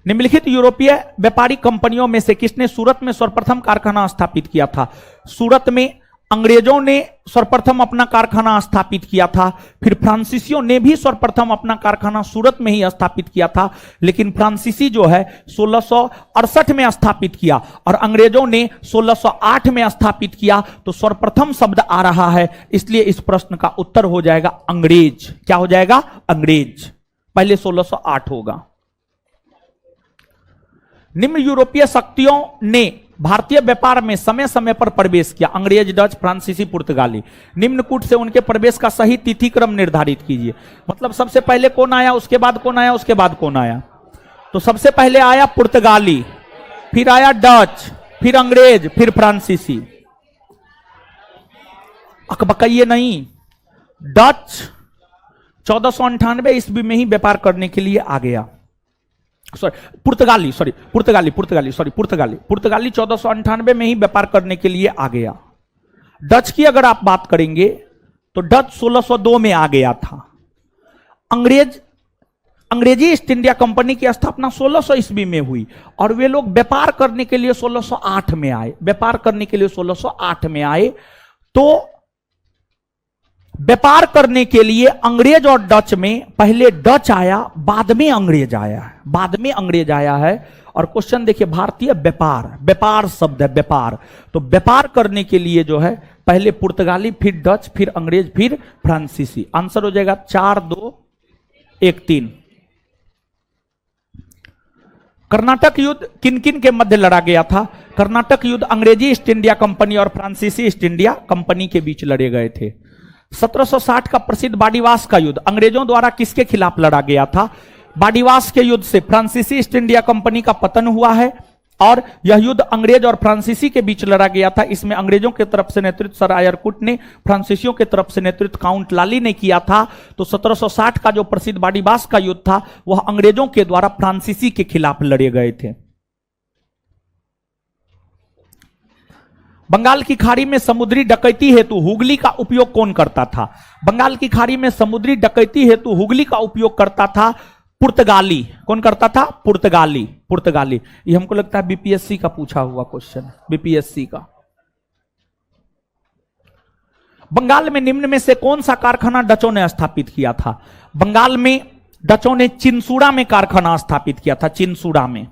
निम्नलिखित यूरोपीय व्यापारिक कंपनियों में से किसने सूरत में सर्वप्रथम कारखाना स्थापित किया था? सूरत में अंग्रेजों ने सर्वप्रथम अपना कारखाना स्थापित किया था। फिर फ्रांसीसियों ने भी सर्वप्रथम अपना कारखाना सूरत में ही स्थापित किया था, लेकिन फ्रांसीसी जो है 1668 में स्थापित किया और अंग्रेजों ने 1608 में स्थापित किया। तो सर्वप्रथम शब्द आ रहा है, इसलिए इस प्रश्न का उत्तर हो जाएगा अंग्रेज। क्या हो जाएगा? अंग्रेज। पहले 1608 होगा। निम्न यूरोपीय शक्तियों ने भारतीय व्यापार में समय समय पर प्रवेश किया। अंग्रेज, डच, फ्रांसीसी, पुर्तगाली। निम्न कूट से उनके प्रवेश का सही तिथि क्रम निर्धारित कीजिए। मतलब सबसे पहले कौन आया, उसके बाद कौन आया, उसके बाद कौन आया? तो सबसे पहले आया पुर्तगाली, फिर आया डच, फिर अंग्रेज, फिर फ्रांसीसी। अकबकाइए नहीं। डच 1498 ईस्वी में ही व्यापार करने के लिए आ गया। पुर्तगाली 1498 में ही व्यापार करने के लिए आ गया। डच की अगर आप बात करेंगे तो डच 1602 में आ गया था। अंग्रेज अंग्रेजी ईस्ट इंडिया कंपनी की स्थापना 1600 ईस्वी में हुई और वे लोग व्यापार करने के लिए 1608 में आए। व्यापार करने के लिए 1608 में आए। तो व्यापार करने के लिए अंग्रेज और डच में पहले डच आया, बाद में अंग्रेज आया है, बाद में अंग्रेज आया है। और क्वेश्चन देखिए, भारतीय व्यापार, व्यापार शब्द है व्यापार, तो व्यापार करने के लिए जो है पहले पुर्तगाली, फिर डच, फिर अंग्रेज, फिर फ्रांसीसी। आंसर हो जाएगा 4, 2, 1, 3। कर्नाटक युद्ध किन किन के मध्य लड़ा गया था? कर्नाटक युद्ध अंग्रेजी ईस्ट इंडिया कंपनी और फ्रांसीसी ईस्ट इंडिया कंपनी के बीच लड़े गए थे। 1760 का प्रसिद्ध बाड़ीवास का युद्ध अंग्रेजों द्वारा किसके खिलाफ लड़ा गया था? बाड़ीवास के युद्ध से फ्रांसीसी ईस्ट इंडिया कंपनी का पतन हुआ है और यह युद्ध अंग्रेज और फ्रांसीसी के बीच लड़ा गया था। इसमें अंग्रेजों की तरफ से नेतृत्व सर आयरकुट ने, फ्रांसीसियों की तरफ से नेतृत्व काउंट लाली ने किया था। तो 1760 का जो प्रसिद्ध बाड़ीवास का युद्ध था वह अंग्रेजों के द्वारा फ्रांसीसी के खिलाफ लड़े गए थे। बंगाल की खाड़ी में समुद्री डकैती हेतु हुगली का उपयोग कौन करता था? बंगाल की खाड़ी में समुद्री डकैती हेतु हुगली का उपयोग करता था पुर्तगाली। कौन करता था? पुर्तगाली। पुर्तगाली। ये हमको लगता है बीपीएससी का पूछा हुआ क्वेश्चन, बीपीएससी का। बंगाल में निम्न में से कौन सा कारखाना डचों ने स्थापित किया था? बंगाल में डचों ने चिनसुड़ा में कारखाना स्थापित किया था, चिनसुड़ा में।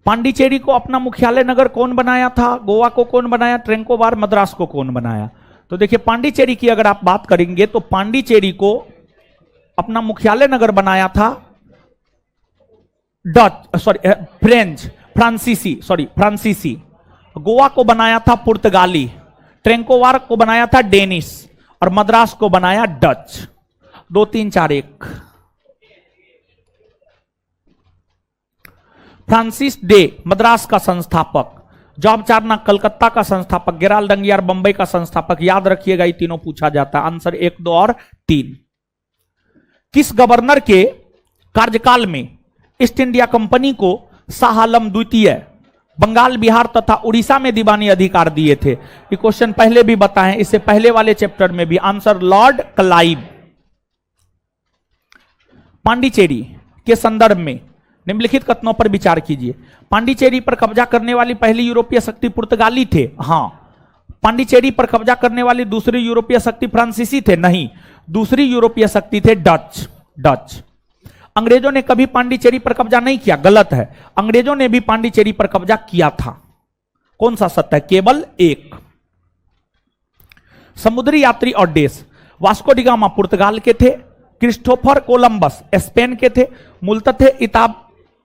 पांडिचेरी को अपना मुख्यालय नगर कौन बनाया था? गोवा को कौन बनाया? ट्रेंकोबार, मद्रास को कौन बनाया? तो देखिए, पांडिचेरी की अगर आप बात करेंगे तो पांडिचेरी को अपना मुख्यालय नगर बनाया था फ्रांसीसी। गोवा को बनाया था पुर्तगाली, ट्रेंकोवार को बनाया था डेनिश और मद्रास को बनाया डच। 2, 3, 4, 1। फ्रांसिस डे मद्रास का संस्थापक, जॉब चार्नक कलकत्ता का संस्थापक, गेराल्ड डंगियार बंबई का संस्थापक। याद रखिएगा, ये तीनों पूछा जाता है। आंसर 1, 2 और 3। किस गवर्नर के कार्यकाल में ईस्ट इंडिया कंपनी को शाह आलम द्वितीय बंगाल, बिहार तथा उड़ीसा में दीवानी अधिकार दिए थे? ये क्वेश्चन पहले भी बताएं, इससे पहले वाले चैप्टर में भी। Answer Lord Clive. पांडिचेरी के संदर्भ में निम्नलिखित कथनों पर विचार कीजिए। पांडिचेरी पर कब्जा करने वाली पहली यूरोपीय शक्ति पुर्तगाली थे? हां। पांडिचेरी पर कब्जा करने वाली दूसरी यूरोपीय शक्ति फ्रांसीसी थे? नहीं, दूसरी यूरोपीय शक्ति थे डच। अंग्रेजों ने कभी पांडिचेरी पर कब्जा नहीं किया? गलत है, अंग्रेजों ने भी पांडिचेरी पर कब्जा किया था। कौन सा सत्य है? केवल एक। समुद्री यात्री और देश, वास्को डी गामा पुर्तगाल के थे, क्रिस्टोफर कोलंबस स्पेन के थे, मूलतः थे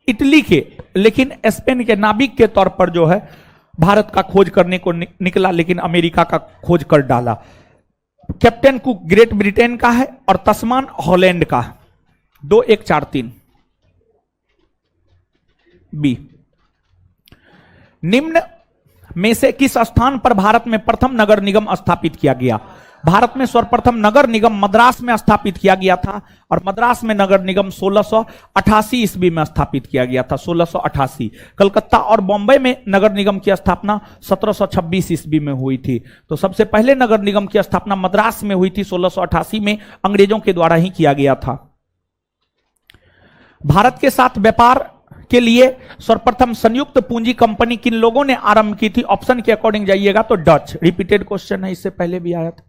इटली के, लेकिन स्पेन के नाविक के तौर पर जो है भारत का खोज करने को निकला, लेकिन अमेरिका का खोज कर डाला। कैप्टन कुक ग्रेट ब्रिटेन का है और तस्मान हॉलैंड का है। 2, 1, 4, 3 बी। निम्न में से किस स्थान पर भारत में प्रथम नगर निगम स्थापित किया गया? भारत में सर्वप्रथम नगर निगम मद्रास में स्थापित किया गया था और मद्रास में नगर निगम 1688 ईस्वी में स्थापित किया गया था, 1688। कलकत्ता और बॉम्बे में नगर निगम की स्थापना 1726 ईस्वी में हुई थी। तो सबसे पहले नगर निगम की स्थापना मद्रास में हुई थी, 1688 में अंग्रेजों के द्वारा ही किया गया था। भारत के साथ व्यापार के लिए सर्वप्रथम संयुक्त पूंजी कंपनी किन लोगों ने आरंभ की थी? ऑप्शन के अकॉर्डिंग जाइएगा तो डच। रिपीटेड क्वेश्चन है, इससे पहले भी आया था।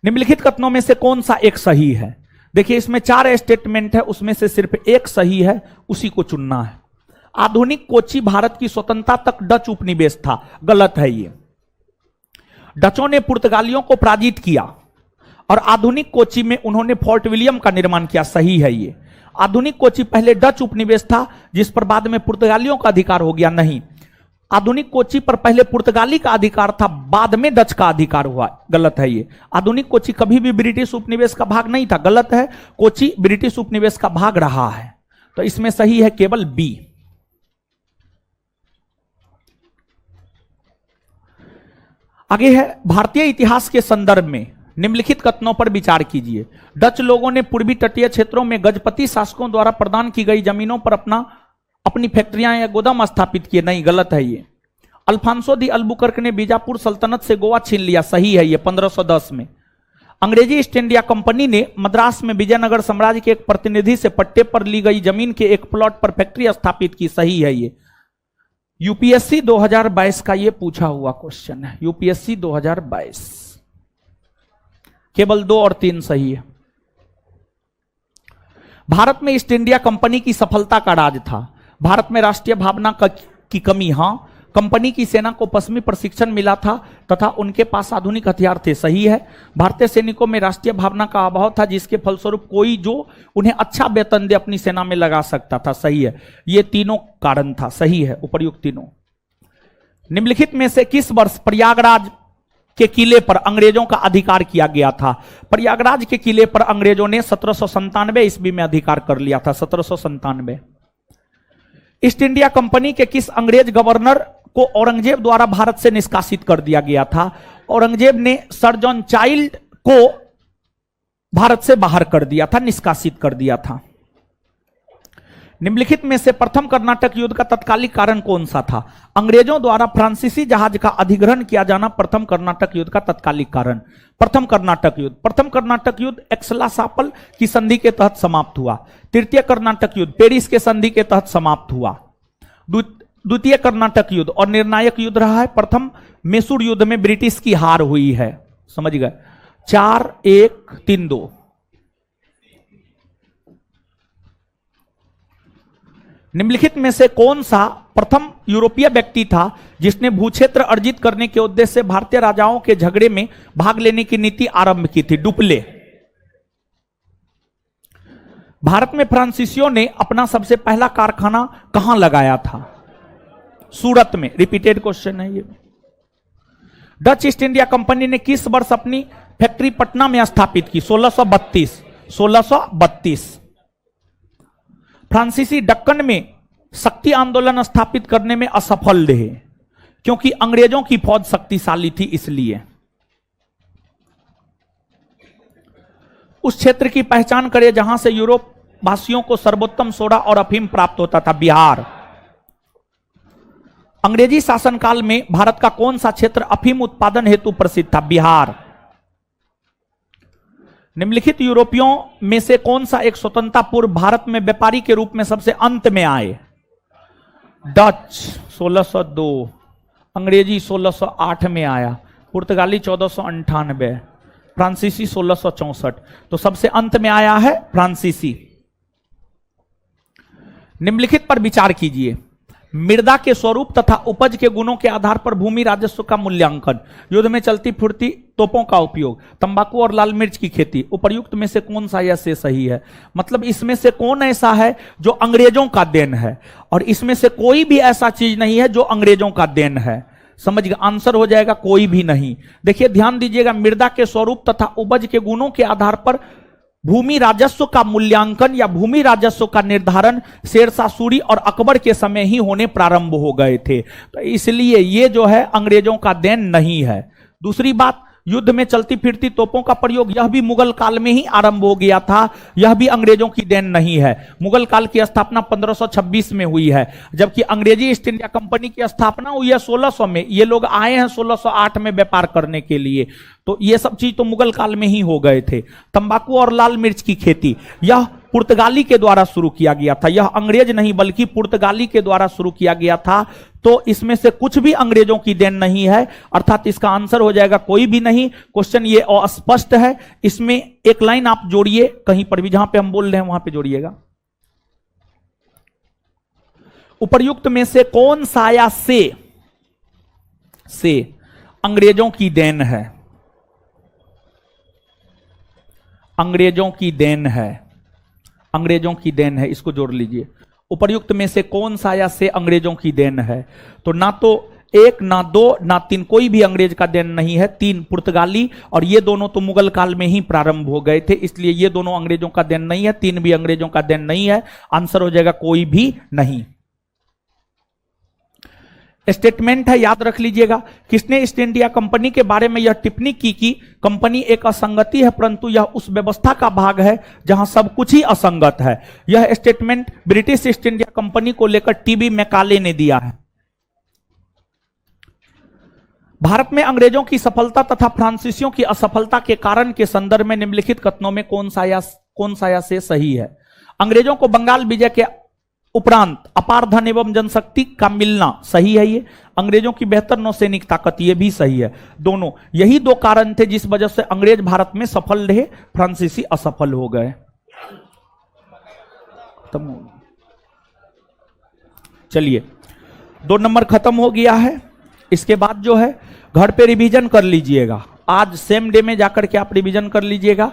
निम्नलिखित कथनों में से कौन सा एक सही है? देखिए, इसमें 4 स्टेटमेंट है, उसमें से सिर्फ एक सही है, उसी को चुनना है। आधुनिक कोची भारत की स्वतंत्रता तक डच उपनिवेश था। गलत है ये। डचों ने पुर्तगालियों को पराजित किया और आधुनिक कोची में उन्होंने फोर्ट विलियम का निर्माण किया। सही है ये। आधुनिक कोची पहले डच उपनिवेश था जिस पर बाद में पुर्तगालियों का अधिकार हो गया। नहीं, आधुनिक कोची पर पहले पुर्तगाली का अधिकार था, बाद में डच का अधिकार हुआ। गलत है ये। आधुनिक कोची कभी भी ब्रिटिश उपनिवेश का भाग नहीं था। गलत है, कोची ब्रिटिश उपनिवेश का भाग रहा है। तो इसमें सही है केवल बी। आगे है, भारतीय इतिहास के संदर्भ में निम्नलिखित कथनों पर विचार कीजिए। डच लोगों ने पूर्वी तटीय क्षेत्रों में गजपति शासकों द्वारा प्रदान की गई जमीनों पर अपनी फैक्ट्रियां या गोदाम स्थापित किए। नहीं, गलत है ये। अल्फांसो दी अल्बुकर्क ने बीजापुर सल्तनत से गोवा छीन लिया। सही है ये, 1510 में। अंग्रेजी ईस्ट इंडिया कंपनी ने मद्रास में विजयनगर साम्राज्य के एक प्रतिनिधि से पट्टे पर ली गई जमीन के एक प्लॉट पर फैक्ट्री स्थापित की। सही है ये। यूपीएससी 2022 का ये पूछा हुआ क्वेश्चन है, यूपीएससी 2022। केवल 2 और 3 सही है। भारत में ईस्ट इंडिया कंपनी की सफलता का राज था। भारत में राष्ट्रीय भावना की कमी। हां, कंपनी की सेना को पश्चिमी प्रशिक्षण मिला था तथा उनके पास आधुनिक हथियार थे। सही है। भारतीय सैनिकों में राष्ट्रीय भावना का अभाव था, जिसके फलस्वरूप कोई जो उन्हें अच्छा वेतन दे अपनी सेना में लगा सकता था। सही है। ये तीनों कारण था। सही है उपर्युक्त तीनों। निम्नलिखित में से किस वर्ष प्रयागराज के किले पर अंग्रेजों का अधिकार किया गया था? प्रयागराज के किले पर अंग्रेजों ने 1797 ईस्वी में अधिकार कर लिया था। 1797। ईस्ट इंडिया कंपनी के किस अंग्रेज गवर्नर को औरंगजेब द्वारा भारत से निष्कासित कर दिया गया था? औरंगजेब ने सर जॉन चाइल्ड को भारत से बाहर कर दिया था, निष्कासित कर दिया था। निम्नलिखित में से प्रथम कर्नाटक युद्ध का तत्कालिक कारण कौन सा था? अंग्रेजों द्वारा फ्रांसीसी जहाज का अधिग्रहण किया जाना प्रथम कर्नाटक युद्ध का तत्कालिक कारण। प्रथम कर्नाटक युद्ध, प्रथम कर्नाटक युद्ध एक्सलासापल की संधि के तहत समाप्त हुआ। तृतीय कर्नाटक युद्ध पेरिस के संधि के तहत समाप्त हुआ। द्वितीय कर्नाटक युद्ध और निर्णायक युद्ध रहा है। प्रथम मैसूर युद्ध में ब्रिटिश की हार हुई है। समझ गए। 4-1-3-2। निम्नलिखित में से कौन सा प्रथम यूरोपीय व्यक्ति था जिसने भूक्षेत्र अर्जित करने के उद्देश्य से भारतीय राजाओं के झगड़े में भाग लेने की नीति आरंभ की थी? डुप्ले। भारत में फ्रांसीसियों ने अपना सबसे पहला कारखाना कहां लगाया था? सूरत में। रिपीटेड क्वेश्चन है ये। डच ईस्ट इंडिया कंपनी ने किस वर्ष अपनी फैक्ट्री पटना में स्थापित की? 1632। 1632। फ्रांसीसी दक्कन में शक्ति आंदोलन स्थापित करने में असफल रहे क्योंकि अंग्रेजों की फौज शक्तिशाली थी, इसलिए। उस क्षेत्र की पहचान करें जहां से यूरोप वासियों को सर्वोत्तम सोडा और अफीम प्राप्त होता था। बिहार। अंग्रेजी शासनकाल में भारत का कौन सा क्षेत्र अफीम उत्पादन हेतु प्रसिद्ध था? बिहार। निम्नलिखित यूरोपियों में से कौन सा एक स्वतंत्रता पूर्व भारत में व्यापारी के रूप में सबसे अंत में आए? डच 1602, अंग्रेजी 1608 में आया, पुर्तगाली 1498, फ्रांसीसी 1664। तो सबसे अंत में आया है फ्रांसीसी। निम्नलिखित पर विचार कीजिए। मृदा के स्वरूप तथा उपज के गुणों के आधार पर भूमि राजस्व का मूल्यांकन, युद्ध में चलती फिरती तोपों का उपयोग, तंबाकू और लाल मिर्च की खेती। उपर्युक्त में से कौन सा यह से सही है? मतलब इसमें से कौन ऐसा है जो अंग्रेजों का देन है, और इसमें से कोई भी ऐसा चीज नहीं है जो अंग्रेजों का देन है। समझ गए। आंसर हो जाएगा कोई भी नहीं। देखिए ध्यान दीजिएगा, मृदा के स्वरूप तथा उपज के गुणों के आधार पर भूमि राजस्व का मूल्यांकन या भूमि राजस्व का निर्धारण शेरशाह सूरी और अकबर के समय ही होने प्रारंभ हो गए थे। तो इसलिए ये जो है अंग्रेजों का देन नहीं है। दूसरी बात, युद्ध में चलती फिरती तोपों का प्रयोग यह भी मुगल काल में ही आरंभ हो गया था, यह भी अंग्रेजों की देन नहीं है। मुगल काल की स्थापना 1526 में हुई है, जबकि अंग्रेजी ईस्ट इंडिया कंपनी की स्थापना हुई है 1600 में। ये लोग आए हैं 1608 में व्यापार करने के लिए, तो ये सब चीज तो मुगल काल में ही हो गए थे। तंबाकू और लाल मिर्च की खेती यह पुर्तगाली के द्वारा शुरू किया गया था, यह अंग्रेज नहीं बल्कि पुर्तगाली के द्वारा शुरू किया गया था। तो इसमें से कुछ भी अंग्रेजों की देन नहीं है, अर्थात इसका आंसर हो जाएगा कोई भी नहीं। क्वेश्चन ये अस्पष्ट है, इसमें एक लाइन आप जोड़िए कहीं पर भी, जहां पे हम बोल रहे हैं वहां पे जोड़िएगा। उपर्युक्त में से कौन सा या से अंग्रेजों की देन है? अंग्रेजों की देन है, अंग्रेजों की देन है, इसको जोड़ लीजिए। उपर्युक्त में से कौन सा या से अंग्रेजों की देन है? तो ना तो 1, ना 2, ना 3, कोई भी अंग्रेज का देन नहीं है। 3 पुर्तगाली, और ये दोनों तो मुगल काल में ही प्रारंभ हो गए थे, इसलिए ये दोनों अंग्रेजों का देन नहीं है। 3 भी अंग्रेजों का देन नहीं है। आंसर हो जाएगा कोई भी नहीं। स्टेटमेंट है, याद रख लीजिएगा। किसने ईस्ट इंडिया कंपनी के बारे में यह टिप्पणी की कि कंपनी एक असंगति है, परंतु यह उस व्यवस्था का भाग है जहां सब कुछ ही असंगत है। यह statement British East India company को लेकर टीबी मैकाले ने दिया है। भारत में अंग्रेजों की सफलता तथा फ्रांसीसियों की असफलता के कारण के संदर्भ में निम्नलिखित कथनों में कौन सा या से सही है? अंग्रेजों को बंगाल विजय के उपरांत अपार धन एवं जनशक्ति का मिलना, सही है ये। अंग्रेजों की बेहतर नौसैनिक ताकत, ये भी सही है। दोनों, यही दो कारण थे जिस वजह से अंग्रेज भारत में सफल रहे, फ्रांसीसी असफल हो गए। चलिए, 2 नंबर खत्म हो गया है। इसके बाद जो है घर पे रिवीजन कर लीजिएगा। आज सेम डे में जाकर के आप रिवीजन कर लीजिएगा।